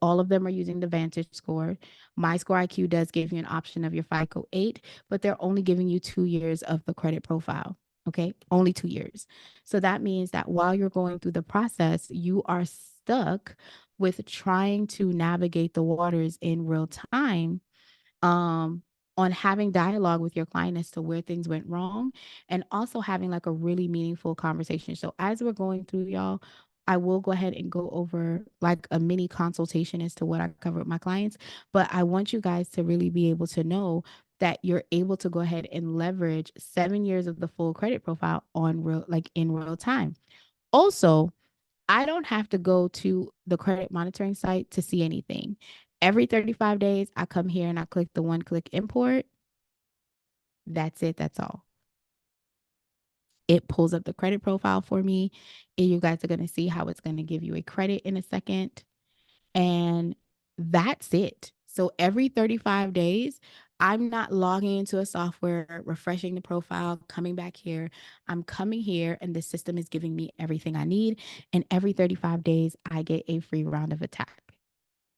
all of them are using the Vantage score. My Score IQ does give you an option of your FICO 8, but they're only giving you 2 years of the credit profile. Okay, only 2 years. So that means that while you're going through the process, you are stuck with trying to navigate the waters in real time, um, on having dialogue with your client as to where things went wrong, and also having like a really meaningful conversation. So as we're going through, y'all, I will go ahead and go over like a mini consultation as to what I cover with my clients. But I want you guys to really be able to know that you're able to go ahead and leverage 7 years of the full credit profile on real, like in real time. Also, I don't have to go to the credit monitoring site to see anything. Every 35 days, I come here and I click the one click import. That's it. That's all. It pulls up the credit profile for me. And you guys are going to see how it's going to give you a credit in a second. And that's it. So every 35 days, I'm not logging into a software, refreshing the profile, coming back here. I'm coming here and the system is giving me everything I need. And every 35 days, I get a free round of attack.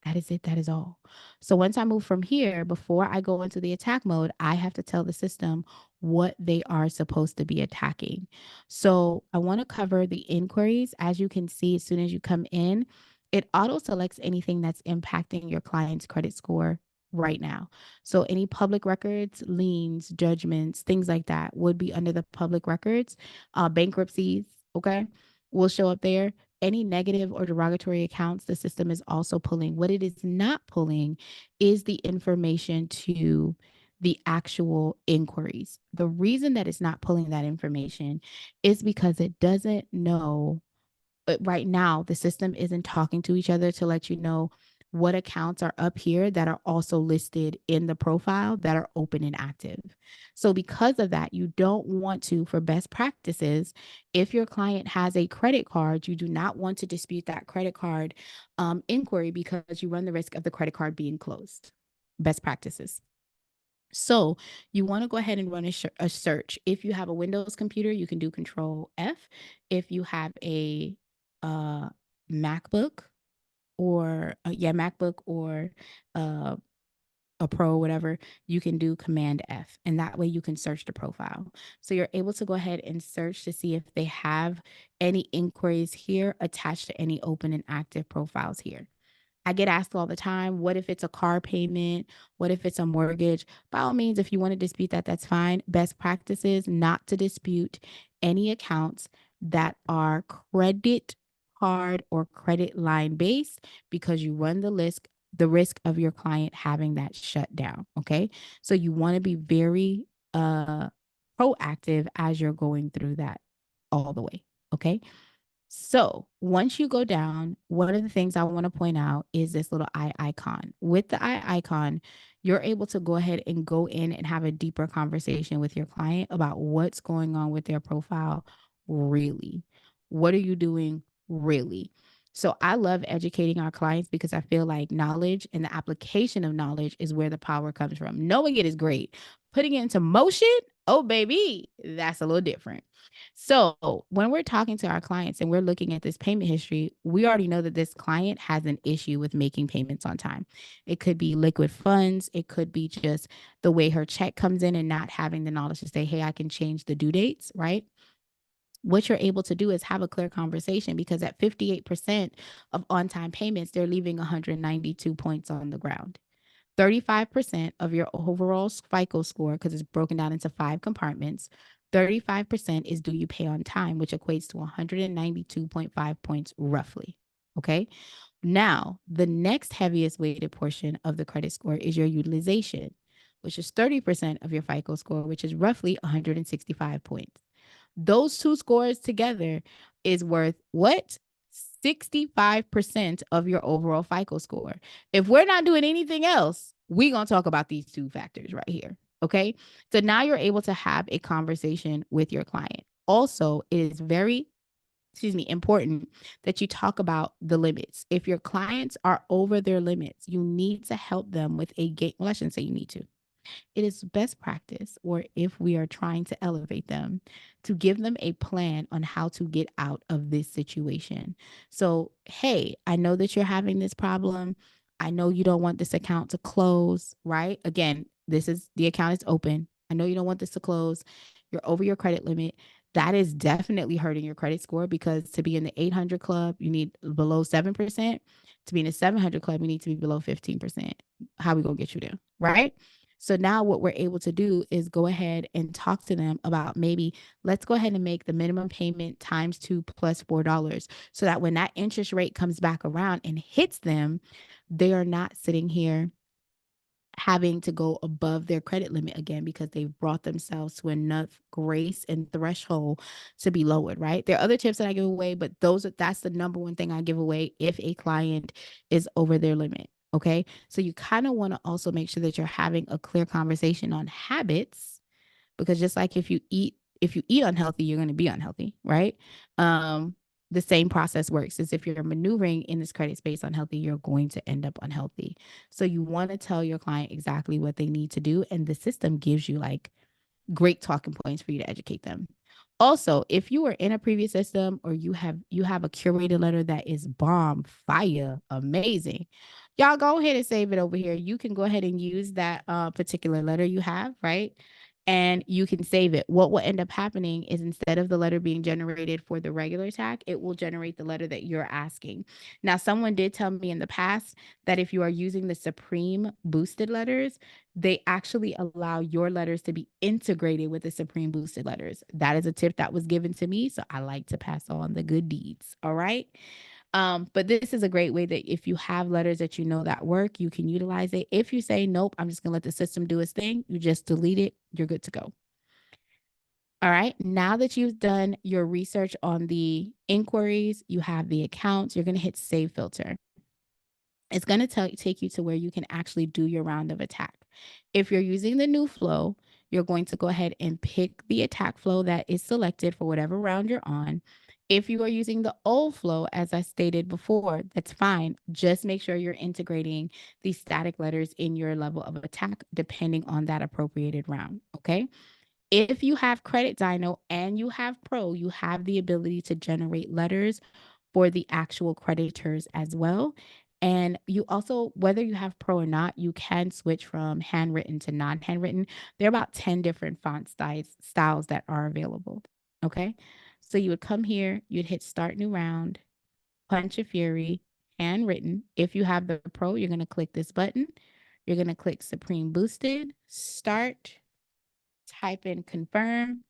That is it. That is all. So once I move from here, before I go into the attack mode, I have to tell the system what they are supposed to be attacking. So I want to cover the inquiries. As you can see, as soon as you come in, it auto selects anything that's impacting your client's credit score right now. So any public records, liens, judgments, things like that would be under the public records. Bankruptcies, okay, will show up there. Any negative or derogatory accounts, the system is also pulling. What it is not pulling is the information to the actual inquiries. The reason that it's not pulling that information is because it doesn't know. Right now, the system isn't talking to each other to let you know what accounts are up here that are also listed in the profile that are open and active. So because of that, you don't want to, for best practices, if your client has a credit card, you do not want to dispute that credit card inquiry, because you run the risk of the credit card being closed. Best practices. So you want to go ahead and run a search. If you have a Windows computer, you can do Control F. If you have a MacBook, or MacBook or uh, a pro, whatever, you can do Command F, and that way you can search the profile. So you're able to go ahead and search to see if they have any inquiries here attached to any open and active profiles here. I get asked all the time, what if it's a car payment? What if it's a mortgage? By all means, if you want to dispute that, that's fine. Best practice is not to dispute any accounts that are credit card or credit line based, because you run the risk of your client having that shut down. Okay. So you want to be very proactive as you're going through that all the way. Okay. So once you go down, one of the things I want to point out is this little eye icon. With the eye icon, you're able to go ahead and go in and have a deeper conversation with your client about what's going on with their profile really. What are you doing really? So I love educating our clients because I feel like knowledge and the application of knowledge is where the power comes from. Knowing it is great. Putting it into motion, oh baby, that's a little different. So when we're talking to our clients and we're looking at this payment history, we already know that this client has an issue with making payments on time. It could be liquid funds. It could be just the way her check comes in and not having the knowledge to say, hey, I can change the due dates, right? What you're able to do is have a clear conversation, because at 58% of on-time payments, they're leaving 192 points on the ground. 35% of your overall FICO score, because it's broken down into 5 compartments, 35% is do you pay on time, which equates to 192.5 points roughly. Okay. Now, the next heaviest weighted portion of the credit score is your utilization, which is 30% of your FICO score, which is roughly 165 points. Those two scores together is worth what? 65% of your overall FICO score. If we're not doing anything else, we're going to talk about these two factors right here. Okay. So now you're able to have a conversation with your client. Also, it is very important that you talk about the limits. If your clients are over their limits, you need to help them with a game. Well, I shouldn't say you need to. It is best practice, or if we are trying to elevate them, to give them a plan on how to get out of this situation. So, hey, I know that you're having this problem. I know you don't want this account to close, right? Again, the account is open. I know you don't want this to close. You're over your credit limit. That is definitely hurting your credit score, because to be in the 800 club, you need below 7%. To be in the 700 club, you need to be below 15%. How we going to get you there, right? So now what we're able to do is go ahead and talk to them about, maybe let's go ahead and make the minimum payment times 2 plus $4, so that when that interest rate comes back around and hits them, they are not sitting here having to go above their credit limit again, because they've brought themselves to enough grace and threshold to be lowered, right? There are other tips that I give away, but that's the number one thing I give away if a client is over their limit. Okay. So you kind of want to also make sure that you're having a clear conversation on habits, because just like if you eat unhealthy, you're going to be unhealthy, right? The same process works as if you're maneuvering in this credit space unhealthy, you're going to end up unhealthy. So you want to tell your client exactly what they need to do, and the system gives you like great talking points for you to educate them. Also, if you were in a previous system, or you have a curated letter that is bomb fire amazing, y'all go ahead and save it over here. You can go ahead and use that particular letter you have, right? And you can save it. What will end up happening is, instead of the letter being generated for the regular tag, it will generate the letter that you're asking. Now, someone did tell me in the past that if you are using the Supreme boosted letters, they actually allow your letters to be integrated with the Supreme boosted letters. That is a tip that was given to me, so I like to pass on the good deeds. All right. But this is a great way that if you have letters that you know that work, you can utilize it. If you say, nope, I'm just gonna let the system do its thing, you just delete it, you're good to go. All right. Now that you've done your research on the inquiries, you have the accounts, you're gonna hit save filter. It's going to take you to where you can actually do your round of attack. If you're using the new flow, you're going to go ahead and pick the attack flow that is selected for whatever round you're on. If you are using the old flow, as I stated before, that's fine. Just make sure you're integrating the static letters in your level of attack, depending on that appropriated round. Okay. If you have Credit Dino and you have Pro, you have the ability to generate letters for the actual creditors as well. And you also, whether you have pro or not, you can switch from handwritten to non-handwritten. There are about 10 different styles that are available. Okay. So you would come here, you'd hit start new round, Punch of Fury, handwritten. If you have the pro, you're going to click this button. You're going to click Supreme Boosted, start, type in confirm,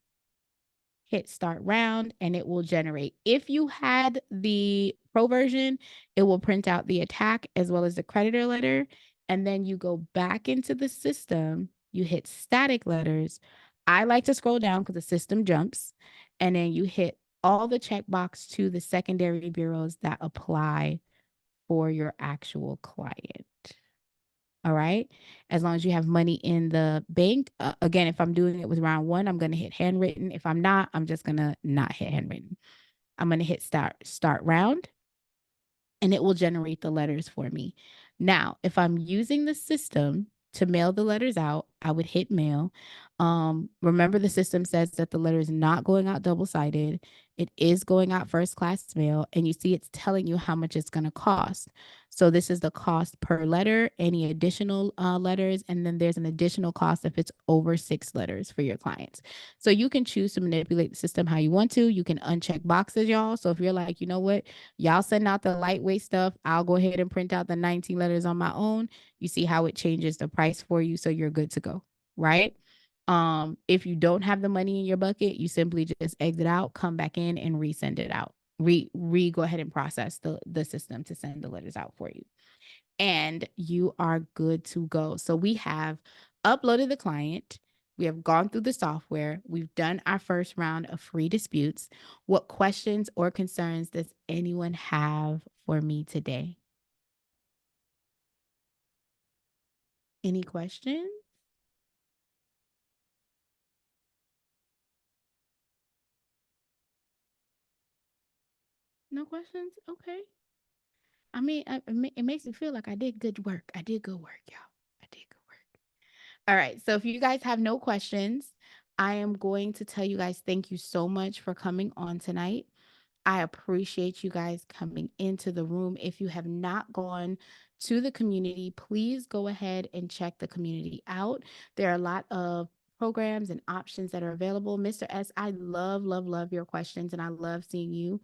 hit start round, and it will generate. If you had the pro version, it will print out the attack as well as the creditor letter. And then you go back into the system, you hit static letters. I like to scroll down because the system jumps. And then you hit all the checkbox to the secondary bureaus that apply for your actual client. All right. As long as you have money in the bank. Again, if I'm doing it with round one, I'm going to hit handwritten. If I'm not, I'm just going to not hit handwritten. I'm going to hit start round, and it will generate the letters for me. Now, if I'm using the system to mail the letters out, I would hit mail. Remember, the system says that the letter is not going out double-sided. It is going out first class mail, and you see it's telling you how much it's going to cost. So this is the cost per letter, any additional letters, and then there's an additional cost if it's over 6 letters for your clients. So you can choose to manipulate the system how you want to. You can uncheck boxes, y'all. So if you're like, you know what, y'all send out the lightweight stuff, I'll go ahead and print out the 19 letters on my own. You see how it changes the price for you, so you're good to go, right? If you don't have the money in your bucket, you simply just exit out, come back in, and resend it out. Go ahead and process the system to send the letters out for you. And you are good to go. So we have uploaded the client. We have gone through the software. We've done our first round of free disputes. What questions or concerns does anyone have for me today? Any questions? No questions? Okay. I mean, it makes me feel like I did good work. I did good work, y'all. I did good work. All right. So if you guys have no questions, I am going to tell you guys thank you so much for coming on tonight. I appreciate you guys coming into the room. If you have not gone to the community, please go ahead and check the community out. There are a lot of programs and options that are available. Mr. S, I love, love, love your questions, and I love seeing you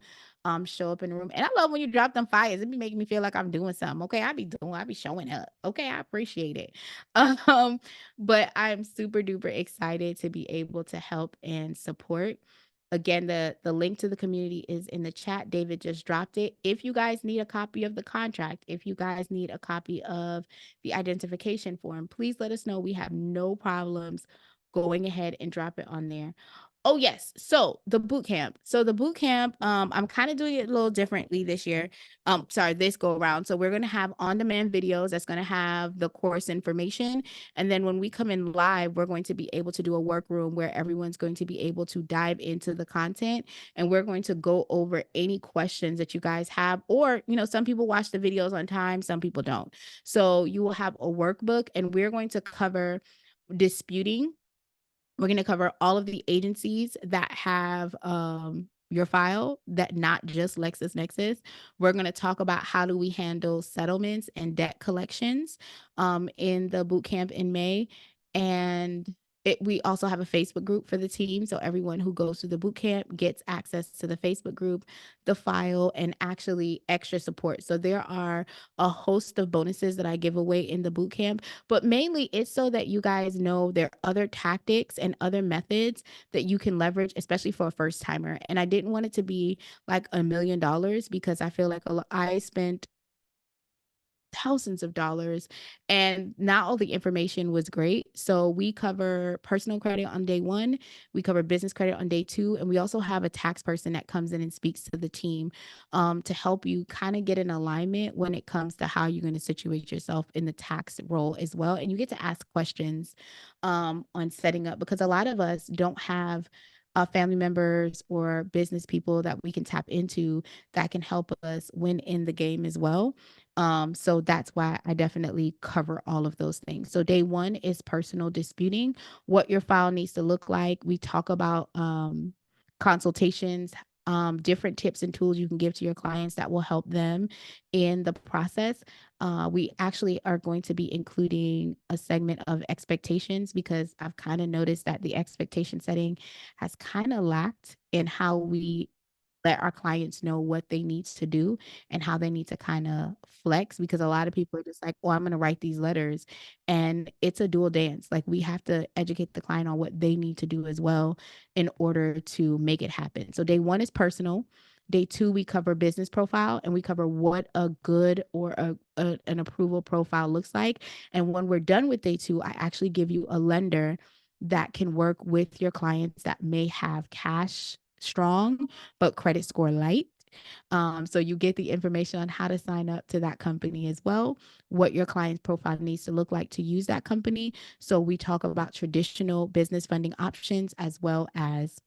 show up in the room. And I love when you drop them fires. It be making me feel like I'm doing something. Okay, I be showing up. Okay, I appreciate it. But I'm super duper excited to be able to help and support. Again, the link to the community is in the chat. David just dropped it. If you guys need a copy of the contract, if you guys need a copy of the identification form, please let us know. We have no problems going ahead and drop it on there. Oh yes. So the boot camp. I'm kind of doing it a little differently this year. This go around. So we're going to have on-demand videos that's going to have the course information. And then when we come in live, we're going to be able to do a workroom where everyone's going to be able to dive into the content. And we're going to go over any questions that you guys have. Or, some people watch the videos on time, some people don't. So you will have a workbook, and we're going to cover disputing. We're going to cover all of the agencies that have your file, that not just LexisNexis. We're going to talk about how do we handle settlements and debt collections in the boot camp in May. And we also have a Facebook group for the team. So everyone who goes through the boot camp gets access to the Facebook group, the file, and actually extra support. So there are a host of bonuses that I give away in the boot camp, but mainly it's so that you guys know there are other tactics and other methods that you can leverage, especially for a first timer. And I didn't want it to be like $1 million, because I feel like I spent thousands of dollars and not all the information was great. So we cover personal credit on day 1, we cover business credit on day 2, and we also have a tax person that comes in and speaks to the team to help you kind of get an alignment when it comes to how you're going to situate yourself in the tax role as well. And you get to ask questions on setting up, because a lot of us don't have family members or business people that we can tap into that can help us win in the game as well. So that's why I definitely cover all of those things. So day 1 is personal disputing, what your file needs to look like. We talk about consultations, different tips and tools you can give to your clients that will help them in the process. We actually are going to be including a segment of expectations, because I've kind of noticed that the expectation setting has kind of lacked in how we let our clients know what they need to do and how they need to kind of flex, because a lot of people are just like, oh, I'm going to write these letters, and it's a dual dance. Like, we have to educate the client on what they need to do as well in order to make it happen. So day one is personal. Day two, we cover business profile, and we cover what a good or an approval profile looks like. And when we're done with day two, I actually give you a lender that can work with your clients that may have cash strong but credit score light. So you get the information on how to sign up to that company as well, what your client's profile needs to look like to use that company. So we talk about traditional business funding options as well as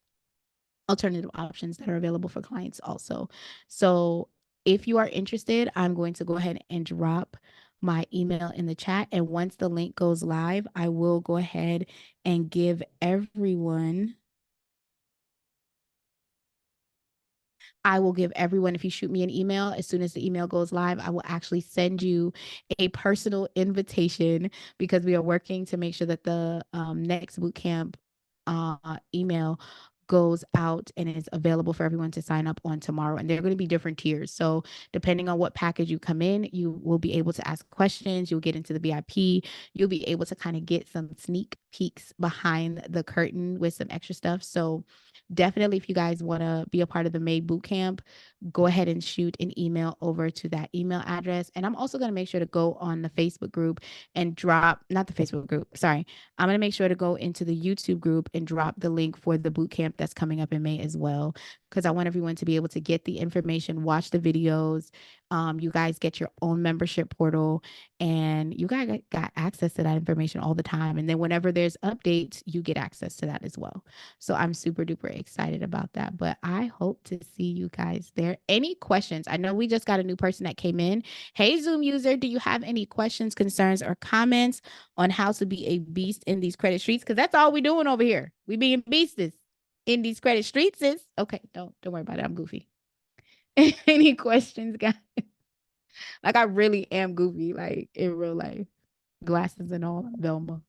alternative options that are available for clients also. So if you are interested, I'm going to go ahead and drop my email in the chat. And once the link goes live, I will go ahead and give everyone if you shoot me an email, as soon as the email goes live, I will actually send you a personal invitation, because we are working to make sure that the next bootcamp email goes out and is available for everyone to sign up on tomorrow. And there are going to be different tiers. So depending on what package you come in, you will be able to ask questions. You'll get into the VIP. You'll be able to kind of get some sneak peeks behind the curtain with some extra stuff. So definitely, if you guys want to be a part of the May Bootcamp, go ahead and shoot an email over to that email address. And I'm also going to make sure to go on the Facebook group and drop, not the Facebook group, sorry. I'm going to make sure to go into the YouTube group and drop the link for the bootcamp that's coming up in May as well, because I want everyone to be able to get the information, watch the videos. You guys get your own membership portal, and you guys got access to that information all the time. And then whenever there's updates, you get access to that as well. So I'm super duper excited about that. But I hope to see you guys there. Any questions? I know we just got a new person that came in. Hey, Zoom user, do you have any questions, concerns, or comments on how to be a beast in these credit streets? Because that's all we're doing over here. We being beasties in these credit streets. Okay. Don't worry about it. I'm goofy. Any questions, guys? Like, I really am goofy, like in real life. Glasses and all, Velma.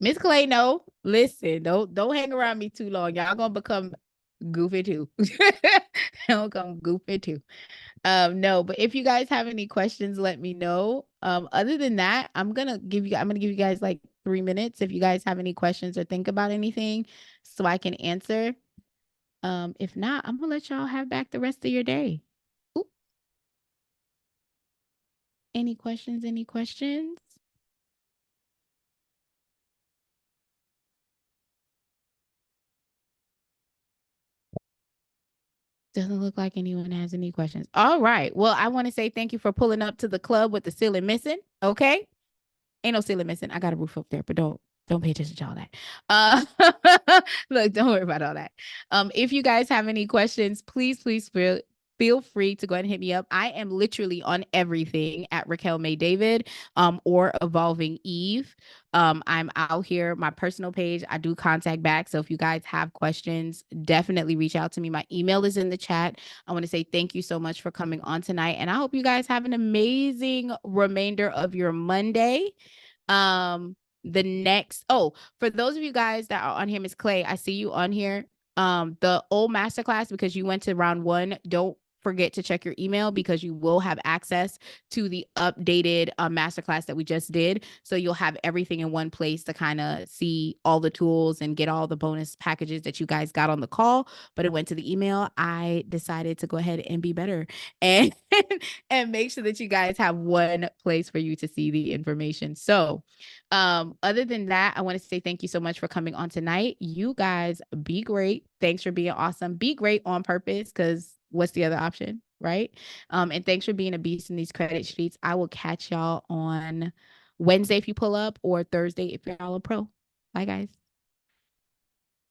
Miss Clay, no. Listen, don't hang around me too long. Y'all gonna become goofy too. Y'all gonna goofy too. No, but if you guys have any questions, let me know. Other than that, I'm gonna give you guys like 3 minutes if you guys have any questions or think about anything so I can answer. If not, I'm gonna let y'all have back the rest of your day. Ooh. Any questions? Any questions? Doesn't look like anyone has any questions. All right. Well, I want to say thank you for pulling up to the club with the ceiling missing. Okay. Ain't no ceiling missing. I got a roof up there, but don't pay attention to all that. Look, don't worry about all that. If you guys have any questions, please feel free to go ahead and hit me up. I am literally on everything at Raquel May David, or Evolving Eve. I'm out here, my personal page. I do contact back. So if you guys have questions, definitely reach out to me. My email is in the chat. I want to say thank you so much for coming on tonight. And I hope you guys have an amazing remainder of your Monday. For those of you guys that are on here, Miss Clay, I see you on here. The old masterclass, because you went to round 1, don't forget to check your email, because you will have access to the updated masterclass that we just did. So you'll have everything in one place to kind of see all the tools and get all the bonus packages that you guys got on the call, but it went to the email. I decided to go ahead and be better and and make sure that you guys have one place for you to see the information. So other than that, I want to say thank you so much for coming on tonight. You guys be great. Thanks for being awesome. Be great on purpose, because what's the other option, right? And thanks for being a beast in these credit streets. I will catch y'all on Wednesday if you pull up, or Thursday if y'all a pro. Bye, guys.